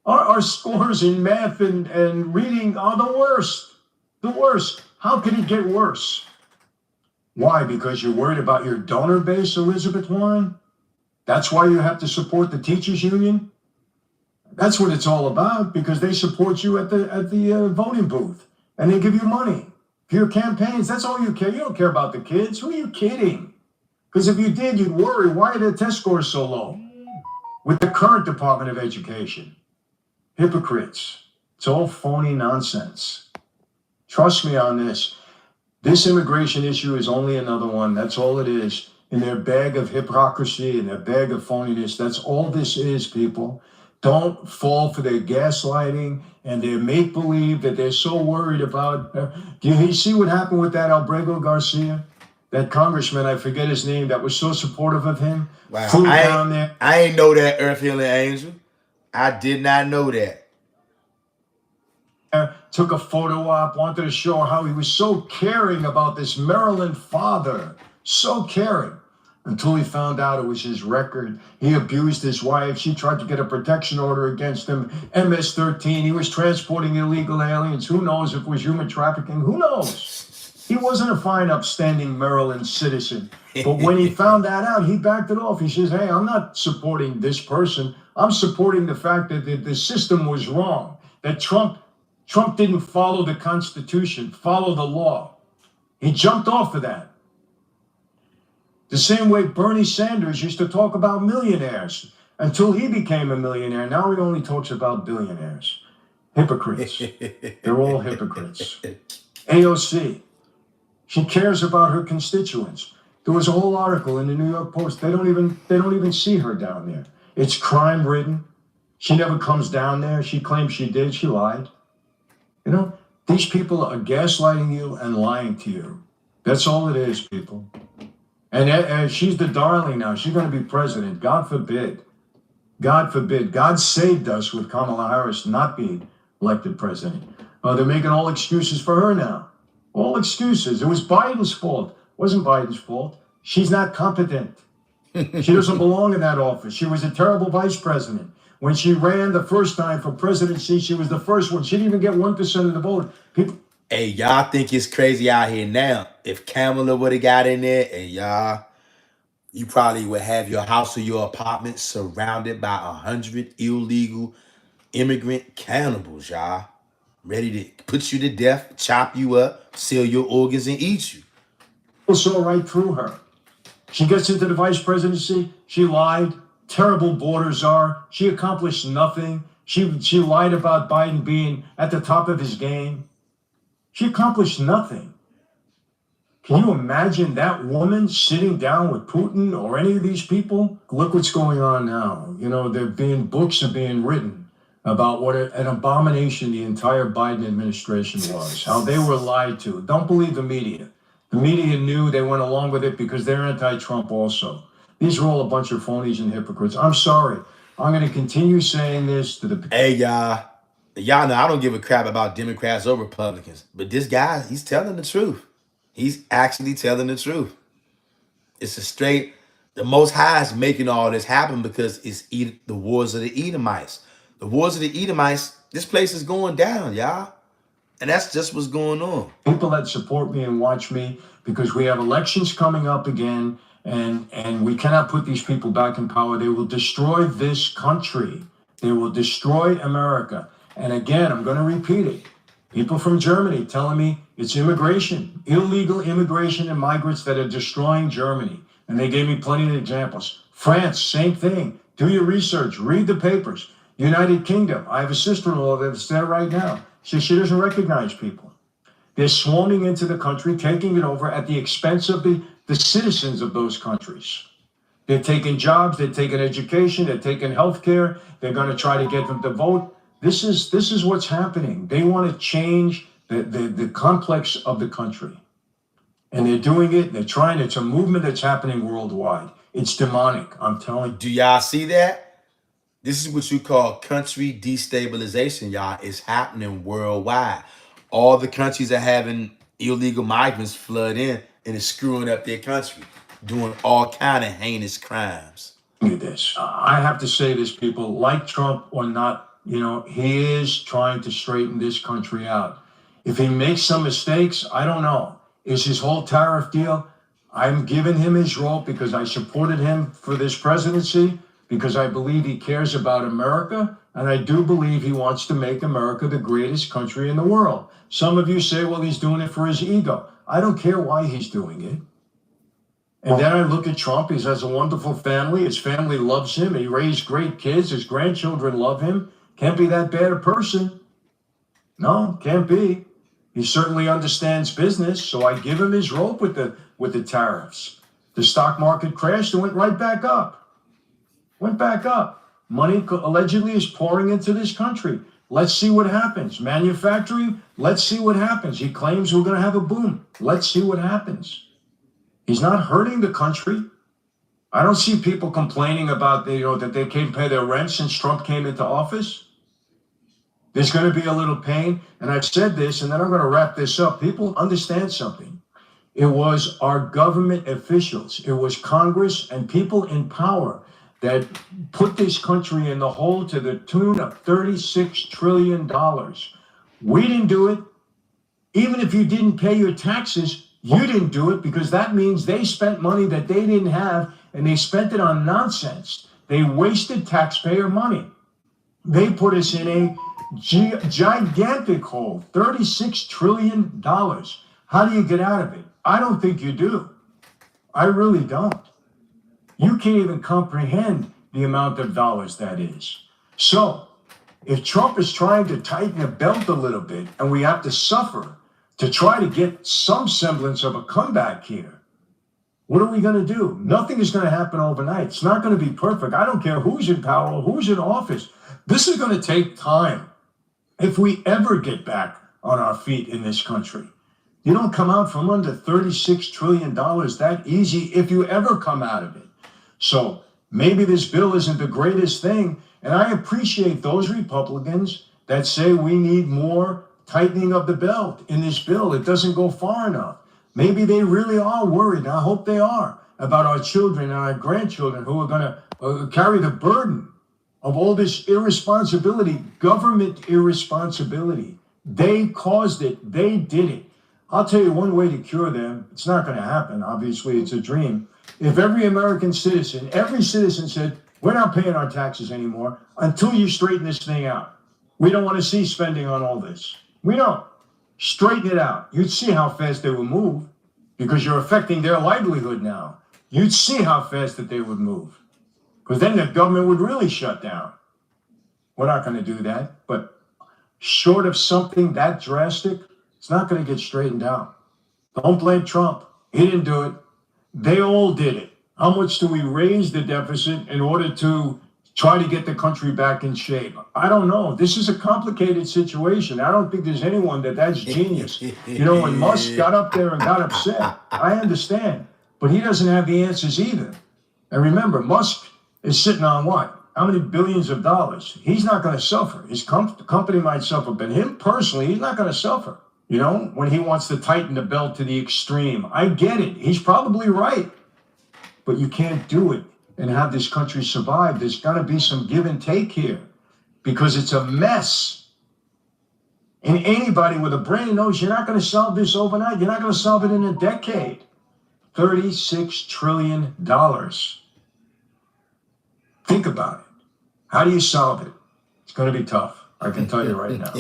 Speaker 1: Our scores in math and reading are the worst. The worst. How can it get worse? Why? Because you're worried about your donor base, Elizabeth Warren? That's why you have to support the teachers union? That's what it's all about, because they support you at the voting booth and they give you money for your campaigns. That's all you care. You don't care about the kids. Who are you kidding? Because if you did, you'd worry. Why are the test scores so low with the current Department of Education? Hypocrites. It's all phony nonsense. Trust me on this. This immigration issue is only another one. That's all it is. In their bag of hypocrisy, in their bag of phoniness, that's all this is, people. Don't fall for their gaslighting and their make-believe that they're so worried about. Do you see what happened with that Albrego Garcia? That congressman, I forget his name, that was so supportive of him.
Speaker 2: Wow.
Speaker 1: Flew down there.
Speaker 2: I ain't know that, Earth Healing Angel. I did not know that.
Speaker 1: Took a photo op, wanted to show how he was so caring about this Maryland father. So caring. Until he found out it was his record. He abused his wife. She tried to get a protection order against him. MS-13. He was transporting illegal aliens. Who knows if it was human trafficking? Who knows? He wasn't a fine, upstanding Maryland citizen. But when he found that out, he backed it off. He says, hey, I'm not supporting this person. I'm supporting the fact that the system was wrong. That Trump didn't follow the Constitution, follow the law. He jumped off of that. The same way Bernie Sanders used to talk about millionaires until he became a millionaire. Now he only talks about billionaires. Hypocrites. They're all hypocrites. AOC. She cares about her constituents. There was a whole article in the New York Post. They don't even see her down there. It's crime ridden. She never comes down there. She claims she did. She lied. These people are gaslighting you and lying to you. That's all it is, people. And she's the darling now. She's going to be president. God forbid. God forbid. God saved us with Kamala Harris not being elected president. They're making all excuses for her now. All excuses. It was Biden's fault. It wasn't Biden's fault. She's not competent. She doesn't belong in that office. She was a terrible vice president. When she ran the first time for presidency, she was the first one. She didn't even get 1% of the vote. People.
Speaker 2: Hey, y'all think it's crazy out here now. If Kamala would have got in there, and y'all, you probably would have your house or your apartment surrounded by 100 illegal immigrant cannibals, y'all. Ready to put you to death, chop you up, sell your organs, and eat you.
Speaker 1: People saw right through her. She gets into the vice presidency. She lied. Terrible border czar. She accomplished nothing. She lied about Biden being at the top of his game. She accomplished nothing. Can you imagine that woman sitting down with Putin or any of these people? Look what's going on now. Books are being written about what an abomination the entire Biden administration was, how they were lied to. Don't believe the media. The media knew, they went along with it because they're anti-Trump also. These are all a bunch of phonies and hypocrites. I'm sorry. I'm going to continue saying this to the...
Speaker 2: Hey, y'all. Y'all know I don't give a crap about Democrats or Republicans. But this guy, he's telling the truth. He's actually telling the truth. It's a straight... The Most High is making all this happen because it's the wars of the Edomites. The wars of the Edomites, this place is going down, y'all. And that's just what's going on.
Speaker 1: People that support me and watch me, because we have elections coming up again, and we cannot put these people back in power. They will destroy this country. They will destroy America. And again, I'm going to repeat it. People from Germany telling me it's immigration, illegal immigration and migrants that are destroying Germany. And they gave me plenty of examples. France, same thing. Do your research, read the papers. United Kingdom, I have a sister-in-law that's there right now. She doesn't recognize people. They're swarming into the country, taking it over at the expense of the citizens of those countries. They're taking jobs, they're taking education, they're taking healthcare. They're going to try to get them to vote. This is what's happening. They want to change the complex of the country. And they're doing it. They're trying. It's a movement that's happening worldwide. It's demonic, I'm telling you.
Speaker 2: Do y'all see that? This is what you call country destabilization, y'all. It's happening worldwide. All the countries are having illegal migrants flood in, and it's screwing up their country, doing all kind of heinous crimes.
Speaker 1: This. I have to say this, people, like Trump or not, he is trying to straighten this country out. If he makes some mistakes, I don't know. Is his whole tariff deal, I'm giving him his rope because I supported him for this presidency, because I believe he cares about America, and I do believe he wants to make America the greatest country in the world. Some of you say, well, he's doing it for his ego. I don't care why he's doing it. And then I look at Trump. He has a wonderful family. His family loves him. He raised great kids. His grandchildren love him. Can't be that bad a person. No, can't be. He certainly understands business, so I give him his rope with the tariffs. The stock market crashed and went right back up. Went back up. Money allegedly is pouring into this country. Let's see what happens. Manufacturing, let's see what happens. He claims we're going to have a boom. Let's see what happens. He's not hurting the country. I don't see people complaining about that they can't pay their rent since Trump came into office. There's going to be a little pain. And I've said this, and then I'm going to wrap this up. People understand something. It was our government officials. It was Congress and people in power that put this country in the hole to the tune of $36 trillion. We didn't do it. Even if you didn't pay your taxes, you didn't do it, because that means they spent money that they didn't have, and they spent it on nonsense. They wasted taxpayer money. They put us in a gigantic hole, $36 trillion. How do you get out of it? I don't think you do. I really don't. You can't even comprehend the amount of dollars that is. So if Trump is trying to tighten the belt a little bit, and we have to suffer to try to get some semblance of a comeback here, what are we going to do? Nothing is going to happen overnight. It's not going to be perfect. I don't care who's in power, who's in office. This is going to take time. If we ever get back on our feet in this country, you don't come out from under $36 trillion that easy if you ever come out of it. So maybe this bill isn't the greatest thing. And I appreciate those Republicans that say we need more tightening of the belt in this bill. It doesn't go far enough. Maybe they really are worried. I hope they are, about our children and our grandchildren who are going to carry the burden of all this irresponsibility, government irresponsibility. They caused it. They did it. I'll tell you one way to cure them. It's not going to happen. Obviously, it's a dream. If every American citizen, every citizen said, we're not paying our taxes anymore until you straighten this thing out. We don't want to see spending on all this. We don't. Straighten it out. You'd see how fast they would move, because you're affecting their livelihood now. You'd see how fast that they would move, because then the government would really shut down. We're not going to do that. But short of something that drastic, it's not going to get straightened out. Don't blame Trump. He didn't do it. They all did it. How much do we raise the deficit in order to try to get the country back in shape? I don't know. This is a complicated situation. I don't think there's anyone that's genius. When Musk got up there and got upset, I understand. But he doesn't have the answers either. And remember, Musk is sitting on what? How many billions of dollars? He's not going to suffer. His company might suffer, but him personally, he's not going to suffer. When he wants to tighten the belt to the extreme. I get it. He's probably right. But you can't do it and have this country survive. There's got to be some give and take here. because it's a mess. And anybody with a brain knows you're not going to solve this overnight. You're not going to solve it in a decade. $36 trillion. Think about it. How do you solve it? It's going to be tough. I can tell you right now.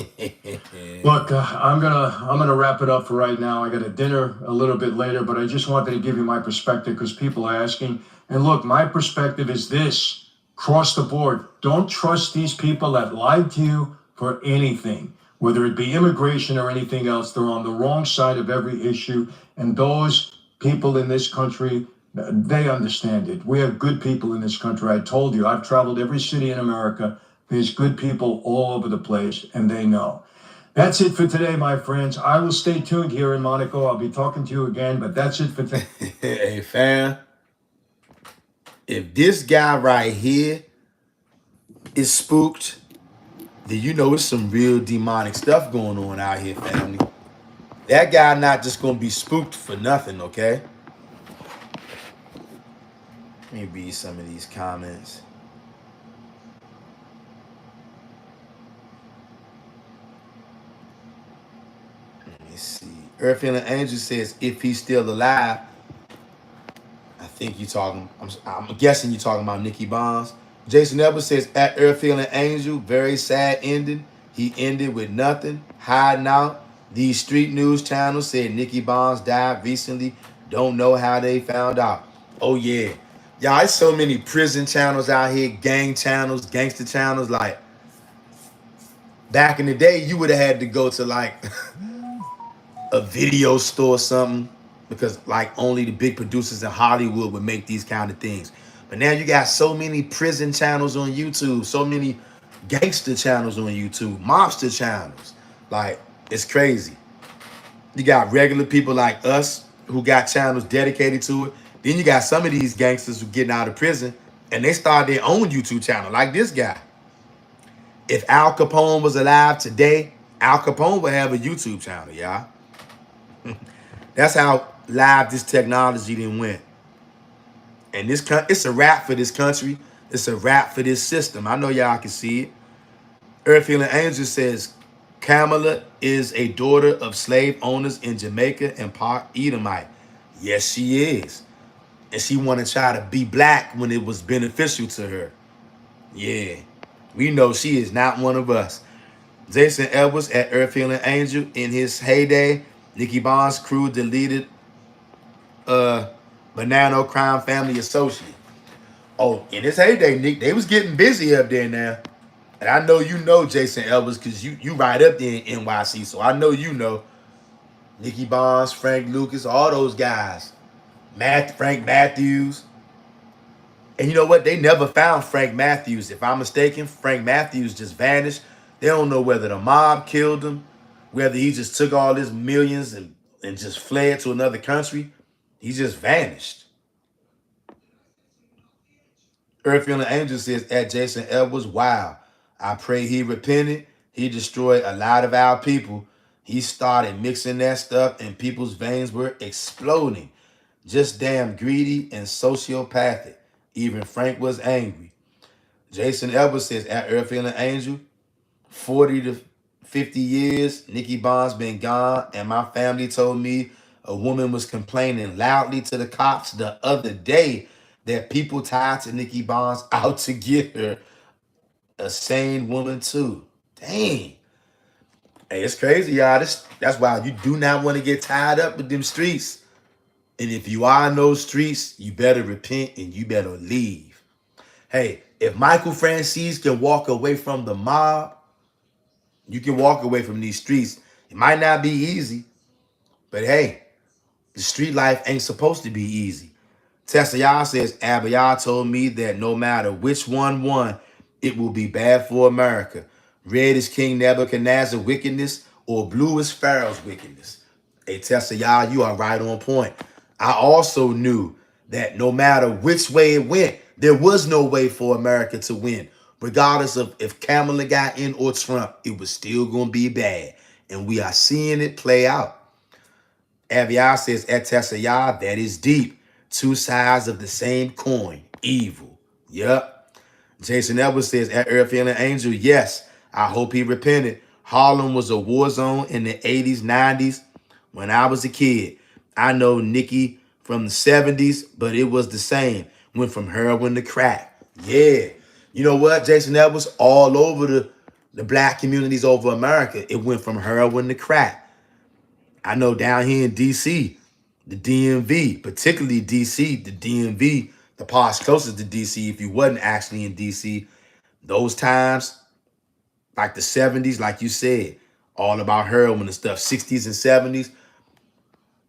Speaker 1: Look, I'm gonna wrap it up for right now. I got a dinner a little bit later, but I just wanted to give you my perspective because people are asking. And look, my perspective is this: across the board, don't trust these people that lied to you for anything, whether it be immigration or anything else. They're on the wrong side of every issue, and those people in this country, they understand it. We have good people in this country. I told you, I've traveled every city in America. There's good people all over the place, and they know. That's it for today, my friends. I will stay tuned here in Monaco. I'll be talking to you again, but that's it for today.
Speaker 2: Hey, fam. If this guy right here is spooked, then you know it's some real demonic stuff going on out here, family. That guy not just going to be spooked for nothing, okay? Let me read some of these comments. Let me see. Earth Healing Angel says, if he's still alive, I think you're talking, I'm guessing you're talking about Nicky Bonds. Jason Edwards says, at Earth Healing Angel, very sad ending. He ended with nothing, hiding out. These street news channels said Nicky Bonds died recently. Don't know how they found out. Oh, yeah. Y'all, there's so many prison channels out here, gang channels, gangster channels. Like, back in the day, you would have had to go to, like, a video store or something, because, like, only the big producers in Hollywood would make these kind of things. But now you got so many prison channels on YouTube, so many gangster channels on YouTube, mobster channels. Like, it's crazy. You got regular people like us who got channels dedicated to it. Then you got some of these gangsters who getting out of prison and they start their own YouTube channel, like this guy. If Al Capone was alive today, Al Capone would have a YouTube channel, y'all. That's how live this technology then went. And this it's a wrap for this country. It's a wrap for this system. I know y'all can see it. Earth Healing Angel says, Kamala is a daughter of slave owners in Jamaica and part Edomite. Yes, she is. And she want to try to be black when it was beneficial to her. Yeah. We know she is not one of us. Jason Edwards at Earth Healing Angel. In his heyday, Nicky Bonds' crew deleted Bonanno Crime Family Associate. Oh, in his heyday, Nick, they was getting busy up there now. And I know you know Jason Edwards because you right up there in NYC. So I know you know Nicky Bonds, Frank Lucas, all those guys. Frank Matthews. And you know what? They never found Frank Matthews. If I'm mistaken, Frank Matthews just vanished. They don't know whether the mob killed him, whether he just took all his millions and just fled to another country. He just vanished. Earth Healing Angel says, at Jason Edwards, wow. I pray he repented. He destroyed a lot of our people. He started mixing that stuff and people's veins were exploding. Just damn greedy and sociopathic. Even Frank was angry. Jason Edwards says, at Earth Healing Angel, 40 to 50 years, Nicky Bonds been gone, and my family told me a woman was complaining loudly to the cops the other day that people tied to Nicky Bonds out to get her. A sane woman too. Dang. Hey, it's crazy, y'all. That's why you do not want to get tied up with them streets. And if you are in those streets, you better repent and you better leave. Hey, if Michael Francis can walk away from the mob, you can walk away from these streets. It might not be easy, but hey, the street life ain't supposed to be easy. Tessa says, Abayah told me that no matter which one won, it will be bad for America. Red is King Nebuchadnezzar's wickedness, or blue is Pharaoh's wickedness. Hey, Tessa, you are right on point. I also knew that no matter which way it went, there was no way for America to win. Regardless of if Kamala got in or Trump, it was still going to be bad. And we are seeing it play out. Aviar says, at Tessa, that is deep. Two sides of the same coin. Evil. Yep. Jason Edwards says, at Earthfield and Angel, yes, I hope he repented. Harlem was a war zone in the 80s, 90s when I was a kid. I know Nicki from the 70s, but it was the same. Went from heroin to crack. Yeah. You know what, Jason Edwards? All over the black communities over America, it went from heroin to crack. I know down here in D.C., the DMV, particularly D.C., the DMV, the parts closest to D.C., if you wasn't actually in D.C., those times, like the 70s, like you said, all about heroin and stuff, 60s and 70s,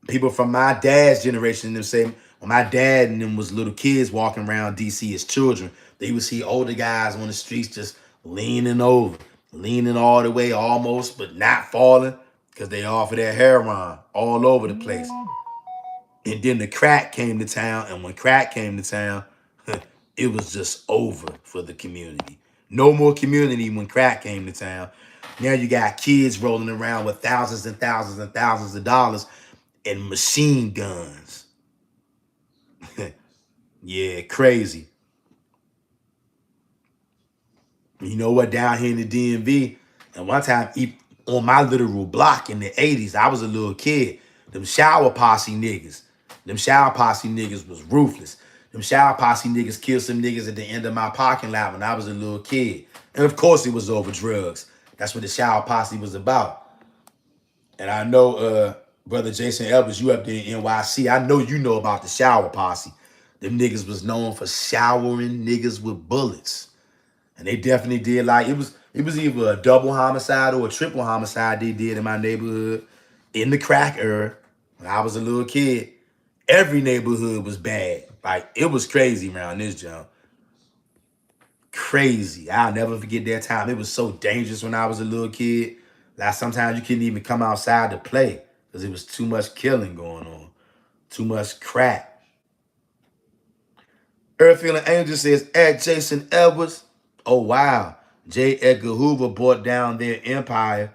Speaker 2: people from my dad's generation, them say, when my dad and them was little kids walking around D.C. as children, they would see older guys on the streets just leaning over, leaning all the way almost, but not falling because they offer their heroin all over the place. And then the crack came to town, and when crack came to town, it was just over for the community. No more community when crack came to town. Now you got kids rolling around with thousands and thousands and thousands of dollars and machine guns. Yeah, crazy. You know what? Down here in the DMV, and one time on my literal block in the 80s, I was a little kid. Them shower posse niggas. Them shower posse niggas was ruthless. Them shower posse niggas killed some niggas at the end of my parking lot when I was a little kid. And of course it was over drugs. That's what the shower posse was about. And I know, Brother Jason Elvis, you up there in NYC. I know you know about the shower posse. Them niggas was known for showering niggas with bullets. And they definitely did, like, it was either a double homicide or a triple homicide they did in my neighborhood in the crack era when I was a little kid. Every neighborhood was bad. Like, it was crazy around this jump. Crazy. I'll never forget that time. It was so dangerous when I was a little kid. Like, sometimes you couldn't even come outside to play because it was too much killing going on. Too much crack. Earthfield and Angel says, at Jason Edwards. Oh, wow. J. Edgar Hoover brought down their empire.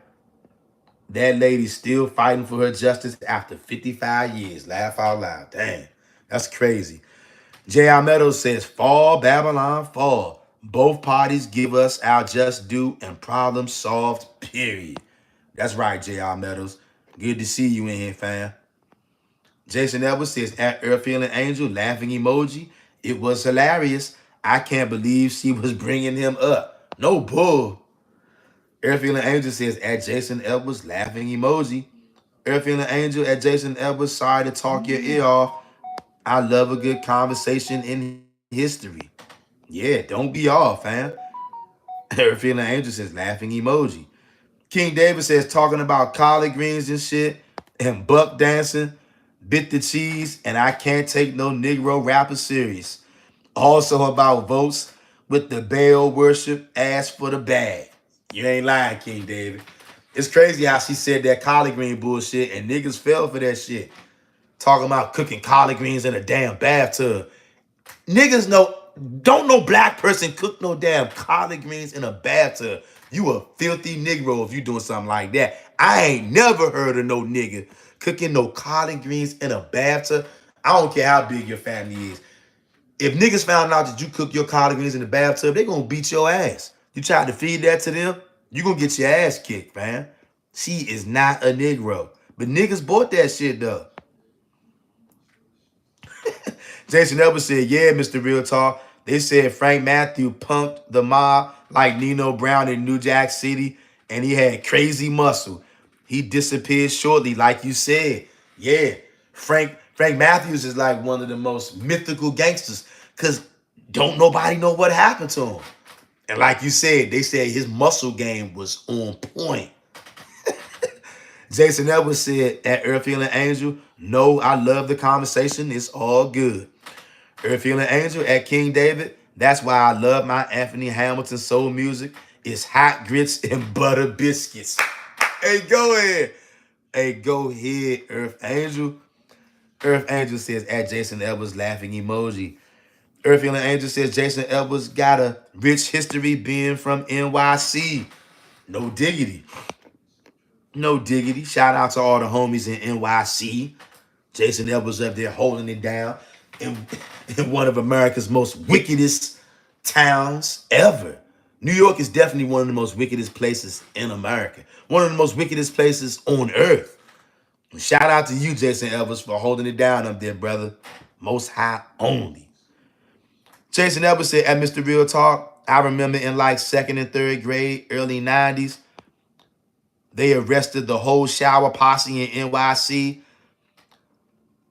Speaker 2: That lady's still fighting for her justice after 55 years. Laugh out loud. Damn, that's crazy. J.R. Meadows says, fall, Babylon, fall. Both parties give us our just due and problem solved, period. That's right, J.R. Meadows. Good to see you in here, fam. Jason Edwards says, at Earthfield and Angel, laughing emoji. It was hilarious. I can't believe she was bringing him up. No bull. Earthfield and Angel says, at Jason Edwards, laughing emoji. Earthfield and Angel, at Jason Edwards, sorry to talk your ear off. I love a good conversation in history. Yeah, don't be off, fam. Earthfield and Angel says, laughing emoji. King David says, talking about collard greens and shit and buck dancing, bit the cheese, and I can't take no Negro rapper serious. Also about votes with the Baal worship, ask for the bag. You ain't lying, King David. It's crazy how she said that collard green bullshit and niggas fell for that shit. Talking about cooking collard greens in a damn bathtub. Niggas don't no black person cook no damn collard greens in a bathtub. You a filthy Negro if you doing something like that. I ain't never heard of no nigga cooking no collard greens in a bathtub. I don't care how big your family is. If niggas found out that you cook your collard greens in the bathtub, they gonna beat your ass. You try to feed that to them, you gonna get your ass kicked, man. She is not a Negro. But niggas bought that shit, though. Jason Edwards said, yeah, Mr. Real Talk. They said Frank Matthew punked the mob like Nino Brown in New Jack City, and he had crazy muscle. He disappeared shortly, like you said. Yeah, Frank Matthews is like one of the most mythical gangsters because don't nobody know what happened to him. And like you said, they said his muscle game was on point. Jason Edwards said at Earthfield and Angel, no, I love the conversation. It's all good. Earthfield and Angel at King David, that's why I love my Anthony Hamilton soul music. It's hot grits and butter biscuits. Hey, go ahead. Hey, go ahead, Earth Angel. Earth Angel says at Jason Edwards laughing emoji. Earthfield and Angel says Jason Edwards got a rich history being from NYC. No diggity. No diggity. Shout out to all the homies in NYC. Jason Edwards up there holding it down in one of America's most wickedest towns ever. New York is definitely one of the most wickedest places in America. One of the most wickedest places on earth. Shout out to you, Jason Elvis, for holding it down up there, brother. Most High only. Jason Elvis said at Mr. Real Talk, I remember in like 2nd and 3rd grade, early 90s, they arrested the whole shower posse in NYC.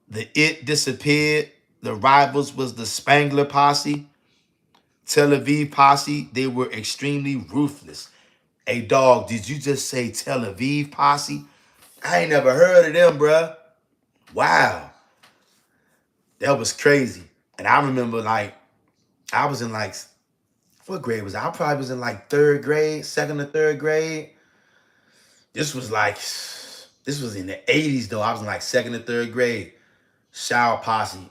Speaker 2: The It disappeared. The rivals was the Spangler posse. Tel Aviv posse, they were extremely ruthless. Hey, dog, did you just say Tel Aviv posse? I ain't never heard of them, bruh. Wow. That was crazy. And I remember, like, I was in, like, what grade was I? I probably was in, like, 3rd grade, 2nd or 3rd grade. This was in the 80s, though. I was in, like, 2nd or 3rd grade. Shower posse.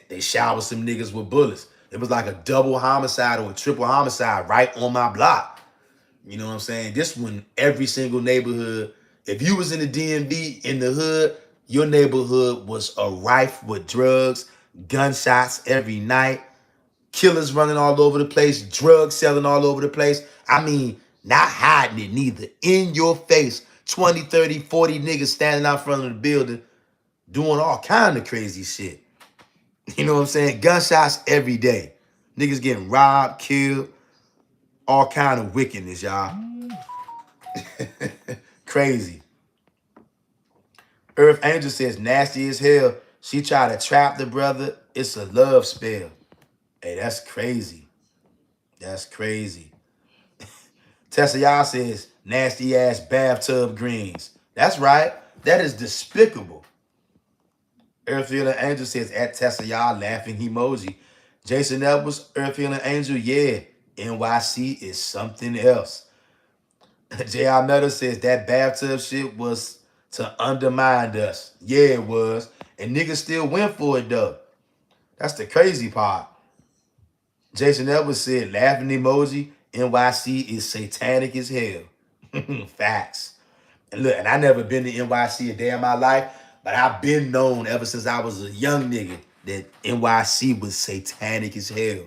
Speaker 2: They showered some niggas with bullets. It was like a double homicide or a triple homicide right on my block. You know what I'm saying? This one, every single neighborhood, if you was in the DMV in the hood, your neighborhood was rife with drugs, gunshots every night, killers running all over the place, drugs selling all over the place. I mean, not hiding it neither. In your face, 20, 30, 40 niggas standing out front of the building doing all kind of crazy shit. You know what I'm saying? Gunshots every day. Niggas getting robbed, killed, all kind of wickedness, y'all. Crazy. Earth Angel says, nasty as hell. She tried to trap the brother. It's a love spell. Hey, that's crazy. That's crazy. Tessa Y'all says, nasty ass bathtub greens. That's right. That is despicable. Earthfield and Angel says, at Tessa Y'all, laughing emoji. Jason Edwards, Earthfield and Angel, yeah. NYC is something else. J.R. Meadow says, that bathtub shit was to undermine us. Yeah, it was. And niggas still went for it, though. That's the crazy part. Jason Edwards said, laughing emoji, NYC is satanic as hell. Facts. And look, and I never been to NYC a day in my life, but I've been known ever since I was a young nigga that NYC was satanic as hell.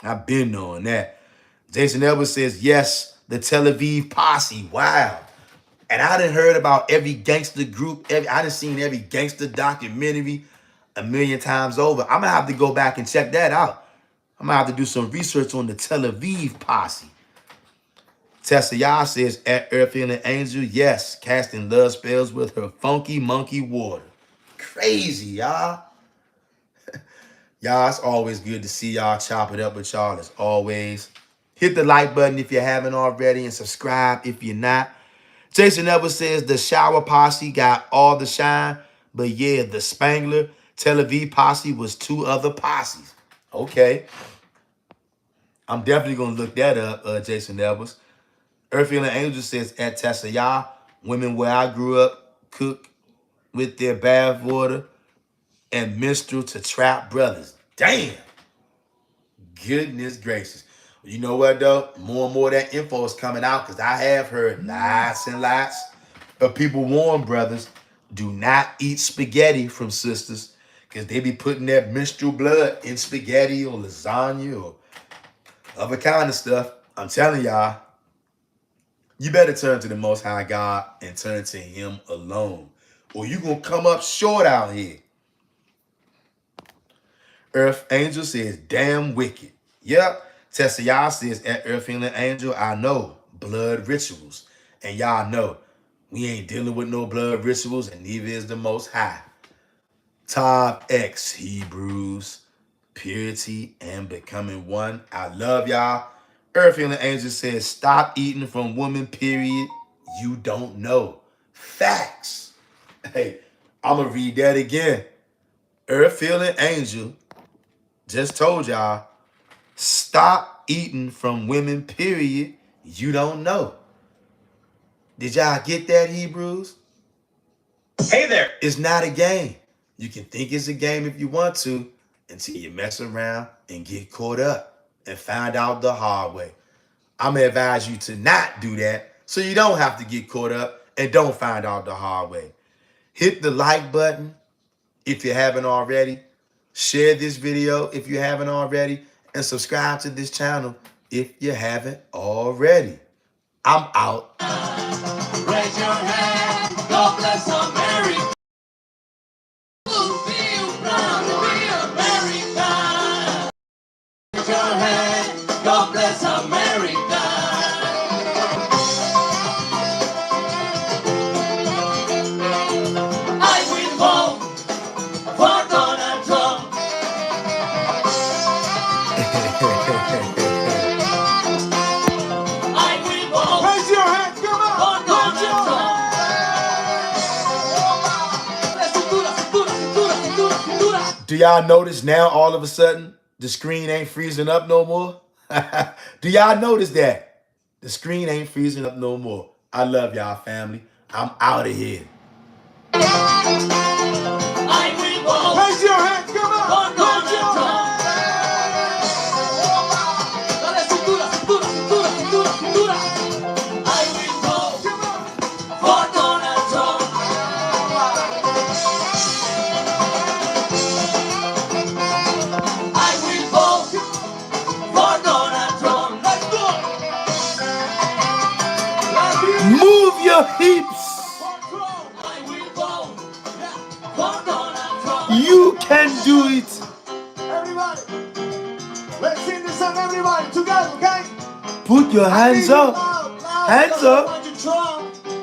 Speaker 2: I've been knowing that. Jason Edwards says, yes, the Tel Aviv posse. Wow. And I done heard about every gangster group. I done seen every gangster documentary a million times over. I'm going to have to go back and check that out. I'm going to have to do some research on the Tel Aviv posse. Tessa Yah says, at Earthfield and Angel, yes, casting love spells with her funky monkey water. Crazy, y'all. Y'all, it's always good to see y'all, chop it up with y'all as always. Hit the like button if you haven't already and subscribe if you're not. Jason Edwards says the shower posse got all the shine, but yeah, the Spangler Tel Aviv posse was 2 other posses. Okay. I'm definitely going to look that up, Jason Edwards. Earthfield and Angel says at Tessa Yah, women where I grew up cook with their bath water and minstrel to trap brothers. Damn. Goodness gracious. You know what, though? More and more of that info is coming out because I have heard lots and lots of people warn brothers, do not eat spaghetti from sisters because they be putting that menstrual blood in spaghetti or lasagna or other kind of stuff. I'm telling y'all, you better turn to the Most High God and turn to him alone, or you going to come up short out here. Earth Angel says, damn wicked. Yep. Tessa Y'all says, at Earth and Angel, I know blood rituals. And y'all know we ain't dealing with no blood rituals, and neither is the Most High. Top X Hebrews, purity and becoming one. I love y'all. Earth and Angel says, stop eating from women, period. You don't know. Facts. Hey, I'm going to read that again. Earth and Angel just told y'all, stop eating from women, period. You don't know. Did y'all get that, Hebrews? Hey there. It's not a game. You can think it's a game if you want to until you mess around and get caught up and find out the hard way. I'm going to advise you to not do that so you don't have to get caught up and don't find out the hard way. Hit the like button if you haven't already. Share this video if you haven't already. and subscribe to this channel if you haven't already. I'm out. Raise your hand. God bless America. Feel proud to be American. Raise your hand. God bless America. I will vote for Donald Trump. I will vote.
Speaker 1: Raise your hand, come on!
Speaker 2: For Donald
Speaker 1: Raise your
Speaker 2: Trump. Do y'all notice now all of a sudden the screen ain't freezing up no more? Do y'all notice that? The screen ain't freezing up no more. I love y'all, family. I'm out of here. I will vote.
Speaker 1: Raise your hand, come on!
Speaker 2: For Donald
Speaker 1: Raise your
Speaker 2: Trump. I will vote for Donald Trump. I will vote for Donald Trump. Let's go. Move your hips. I will vote for Donald Trump. You can do it.
Speaker 1: Everybody, let's sing this song, everybody, together, okay?
Speaker 2: Put your hands up. Hands up.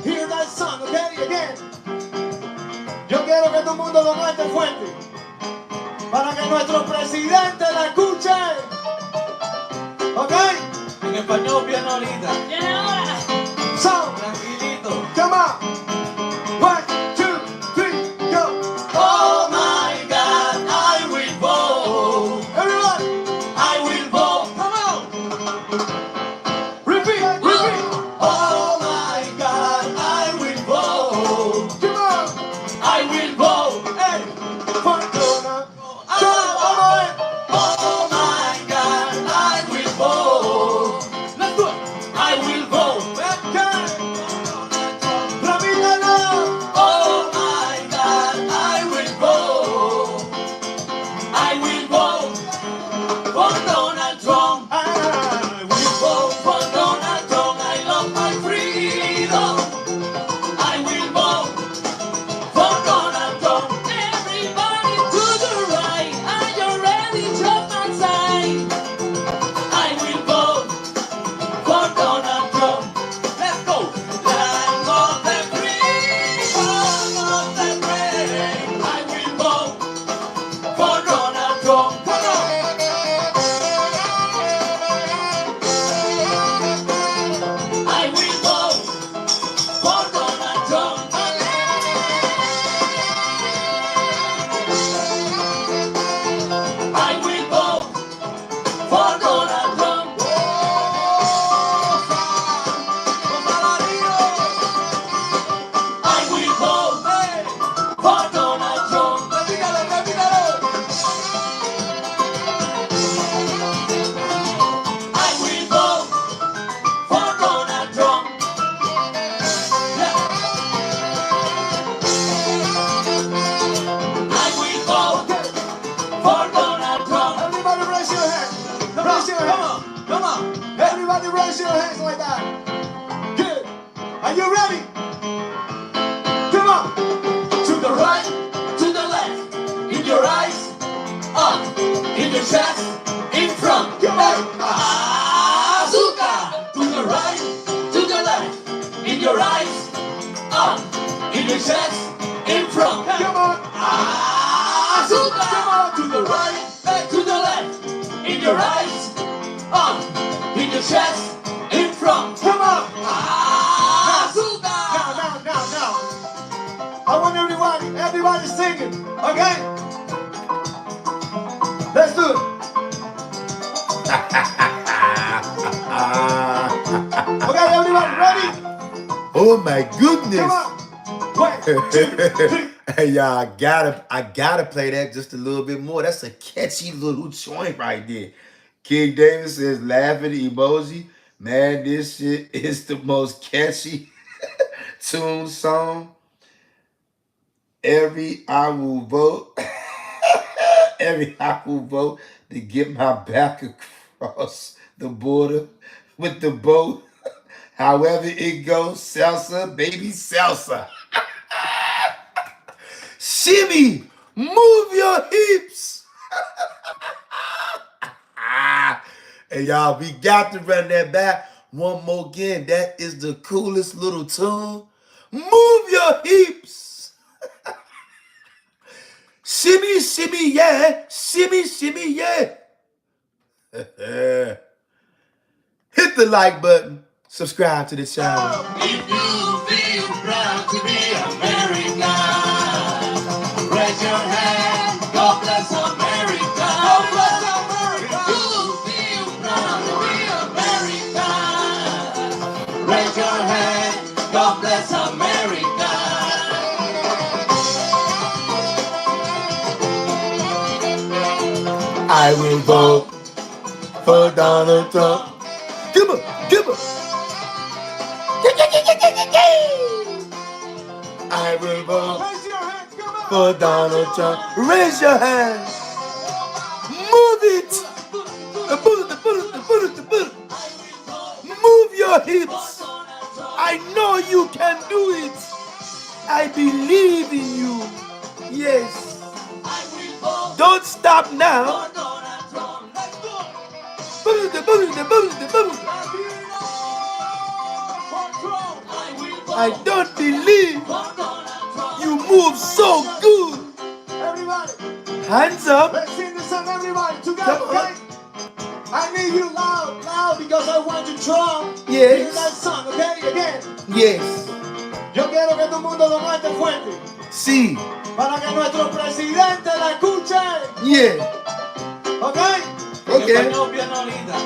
Speaker 1: Hear that song, okay? Again. Yo quiero que todo el mundo lo muestre fuerte. Para que nuestro presidente la escuche. ¿Ok?
Speaker 4: En español bien ahorita,
Speaker 1: So,
Speaker 4: tranquilito.
Speaker 1: come on. 1, 2, 3, go.
Speaker 2: Oh my God, I will vote.
Speaker 1: Everybody,
Speaker 2: I will vote.
Speaker 1: come on. Repeat, repeat.
Speaker 2: Oh my God, I will vote.
Speaker 1: Come on.
Speaker 2: I will vote.
Speaker 1: Hey, for Donald.
Speaker 2: Oh, oh my God, I will vote.
Speaker 1: Let's do it.
Speaker 2: I will vote.
Speaker 1: Okay. Repítalo.
Speaker 2: Oh my God, I will vote. I will vote for Donald Trump.
Speaker 1: I will
Speaker 2: Vote for Donald Trump. I love my freedom. I will vote for Donald Trump. Everybody to the right. Are you ready? Just my side. I will vote for Donald Trump. Let's go. Land of the free, home of the brave. I will vote for Donald Trump. Come on. I will vote for Donald Trump. I will vote for Donald Trump. I will vote for Donald Trump.
Speaker 1: Repítalo, repítalo.
Speaker 2: I will vote for Donald Trump. Yeah. I will vote for Donald Trump.
Speaker 1: Everybody raise your hand. Raise your hand.
Speaker 4: Come on.
Speaker 1: Everybody raise your hands like that. Good. Are you ready? Come on.
Speaker 2: To the right, to the left, in your eyes, up, in your chest, in front.
Speaker 1: Come on.
Speaker 2: Azúcar! To the right, to the left, in your eyes, up, in your chest, in front.
Speaker 1: Come on.
Speaker 2: Azúcar!
Speaker 1: Come on.
Speaker 2: To the right, to the left, in your eyes, up, in your chest, in front.
Speaker 1: Come on.
Speaker 2: Azúcar!
Speaker 1: Now. I want everybody singing. Okay? Let's do it. Okay, everybody ready?
Speaker 2: Oh my
Speaker 1: Come
Speaker 2: goodness!
Speaker 1: on. 1, 2, 3.
Speaker 2: Hey y'all, I gotta play that just a little bit more. That's a catchy little joint right there. King David says laughing emoji. Man, this shit is the most catchy tune song. I will vote. Every I will vote to get my back across the border with the boat. However it goes, salsa, baby, salsa. Shimmy, move your hips. Hey, y'all, we got to run that back one more again. That is the coolest little tune. Move your hips. Shimmy, shimmy, yeah. Shimmy, shimmy, yeah. Hit the like button. Subscribe to the channel.
Speaker 4: If you feel proud to be American, raise your hand. God bless America. God bless America. If you feel proud to be American, raise your hand. God bless America.
Speaker 2: I will vote for Donald Trump. Give him, give him. I will vote for Donald Trump. Raise your hand. Move it. Move your hips. I know you can do it. I believe in you. Yes. Don't stop now. I don't believe you move so good.
Speaker 5: Everybody,
Speaker 2: Hands up.
Speaker 5: let's sing this song, everybody, together,
Speaker 2: Come on.
Speaker 5: okay? I need you loud, loud, because I want you strong.
Speaker 2: Yes.
Speaker 5: Sing that song, okay? Again.
Speaker 2: Yes.
Speaker 5: Yo quiero que todo el mundo lo muestre fuerte,
Speaker 2: See.
Speaker 5: para que nuestro presidente la escuche,
Speaker 2: Yeah.
Speaker 5: ¿ok?
Speaker 4: En
Speaker 2: Okay.
Speaker 4: español, pianolita.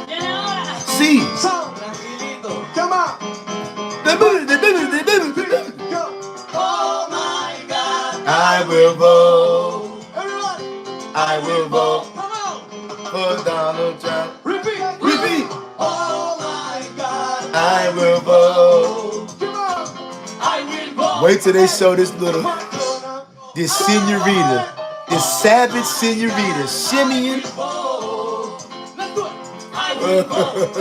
Speaker 2: See.
Speaker 5: So,
Speaker 4: Tranquilito.
Speaker 5: come on. Go.
Speaker 4: Oh my God.
Speaker 2: I will vote.
Speaker 5: Everybody,
Speaker 2: I will vote
Speaker 5: come on.
Speaker 2: for Donald Trump.
Speaker 5: Repeat.
Speaker 2: Repeat.
Speaker 4: Oh my God.
Speaker 2: I will vote.
Speaker 5: Come on.
Speaker 4: I will vote.
Speaker 2: Wait till they show this this senorita, this savage senorita shimmying.
Speaker 5: Let's do it.
Speaker 4: I will vote.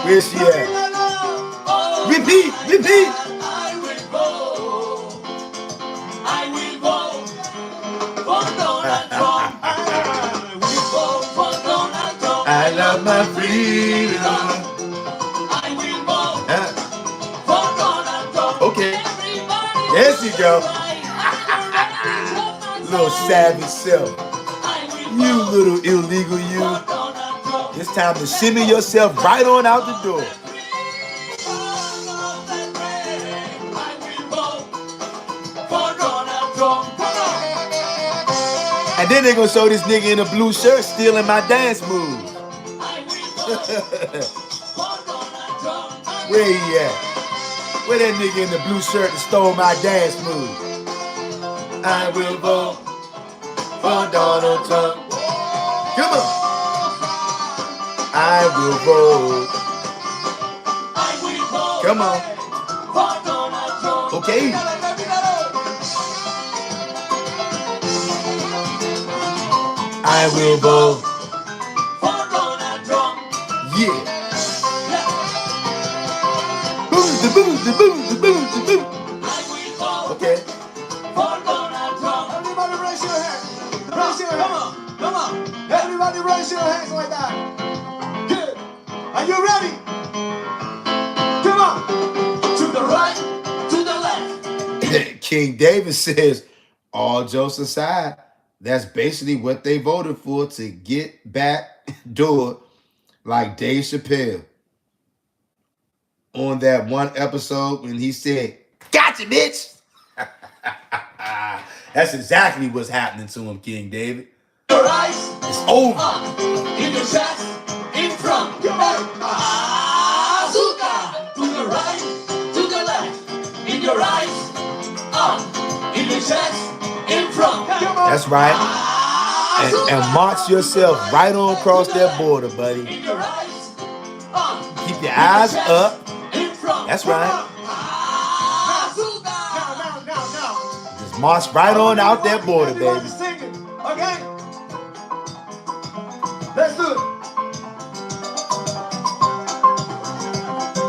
Speaker 2: Where she
Speaker 5: Sing
Speaker 2: at?
Speaker 5: that loud.
Speaker 2: Repeat, repeat.
Speaker 4: I will vote. I will vote for Donald Trump. I will vote for Donald Trump.
Speaker 2: I love my freedom.
Speaker 4: I will vote
Speaker 2: Huh?
Speaker 4: for Donald Trump.
Speaker 2: Okay,
Speaker 4: Everybody
Speaker 2: there she go.
Speaker 4: right.
Speaker 2: Little savage self.
Speaker 4: I will
Speaker 2: You
Speaker 4: vote
Speaker 2: little illegal you.
Speaker 4: for Donald Trump.
Speaker 2: It's time to shimmy yourself right on out the door. And then they gonna show this nigga in a blue shirt stealing my dance move. Where he at? Where that nigga in the blue shirt that stole my dance move? I will vote for Donald Trump. Come on. I will vote. Come on. Okay. I will vote. Yeah. Okay.
Speaker 5: Everybody raise your hands. Raise your hands.
Speaker 4: Come on.
Speaker 5: Everybody raise your hands like that. Good. Are you ready? Come on.
Speaker 4: To the right, to the left.
Speaker 2: King David says, all jokes aside, that's basically what they voted for, to get back door like Dave Chappelle on that one episode when he said, "Gotcha, bitch." That's exactly what's happening to him, King David.
Speaker 4: Your eyes
Speaker 2: It's over.
Speaker 4: up, in your chest, in front. Azúcar. To the right, to the left. In your eyes, up, in your chest, in front.
Speaker 2: That's right. And march yourself right on across that border, buddy.
Speaker 4: In your eyes, up,
Speaker 2: Keep your eyes up.
Speaker 4: in front.
Speaker 2: That's right.
Speaker 4: Azúcar.
Speaker 5: Now.
Speaker 2: Just march right on out that border,
Speaker 5: Everybody
Speaker 2: baby.
Speaker 5: singing.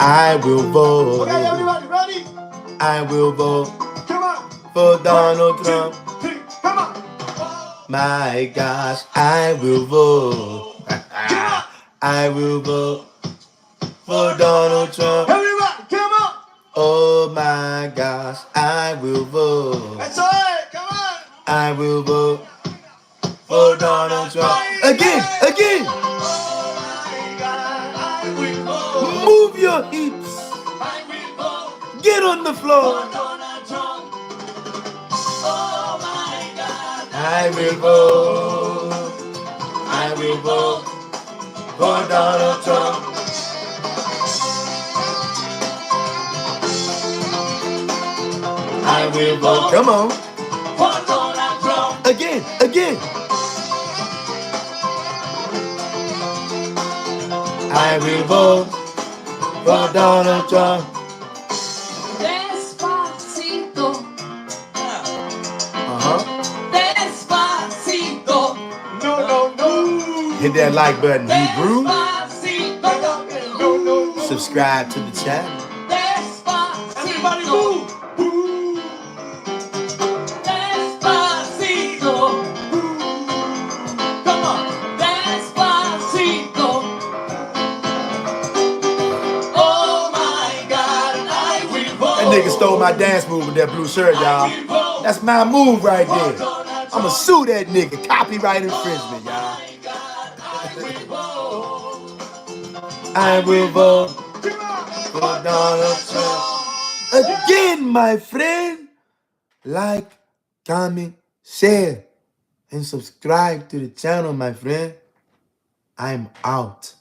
Speaker 2: I will vote.
Speaker 5: Okay, everybody, ready?
Speaker 2: I will vote
Speaker 5: Come on.
Speaker 2: for Donald Trump.
Speaker 5: 1, 2, 3, come on.
Speaker 2: My gosh, I will vote. I will vote for Donald Trump.
Speaker 5: Everybody, come on.
Speaker 2: Oh my gosh, I will vote.
Speaker 5: That's all right. Come on.
Speaker 2: I will vote for Donald Trump. Again.
Speaker 5: Oh my God, I will vote.
Speaker 2: Move your hips.
Speaker 5: I will vote
Speaker 2: Get on the
Speaker 5: for
Speaker 2: floor.
Speaker 5: Donald Trump. Oh my God,
Speaker 2: I will vote. I will vote for Donald Trump. I will vote. Come on.
Speaker 5: for Donald Trump.
Speaker 2: Again. I will vote for Donald Trump.
Speaker 4: Despacito, despacito,
Speaker 5: No, no, no.
Speaker 2: Hit that like button, Hebrew.
Speaker 4: despacito,
Speaker 5: No, no, no.
Speaker 2: Subscribe to the channel.
Speaker 5: Everybody
Speaker 4: despacito,
Speaker 5: move. Move.
Speaker 4: despacito,
Speaker 5: Come on.
Speaker 4: despacito. Oh my God, I will vote.
Speaker 2: That nigga stole my dance move with that blue shirt, y'all. That's my move right there. I'ma sue that nigga. Copyright infringement, y'all. I will vote
Speaker 5: Come on.
Speaker 2: for Donald Trump. Again, my friend. Like, comment, share, and subscribe to the channel, my friend. I'm out.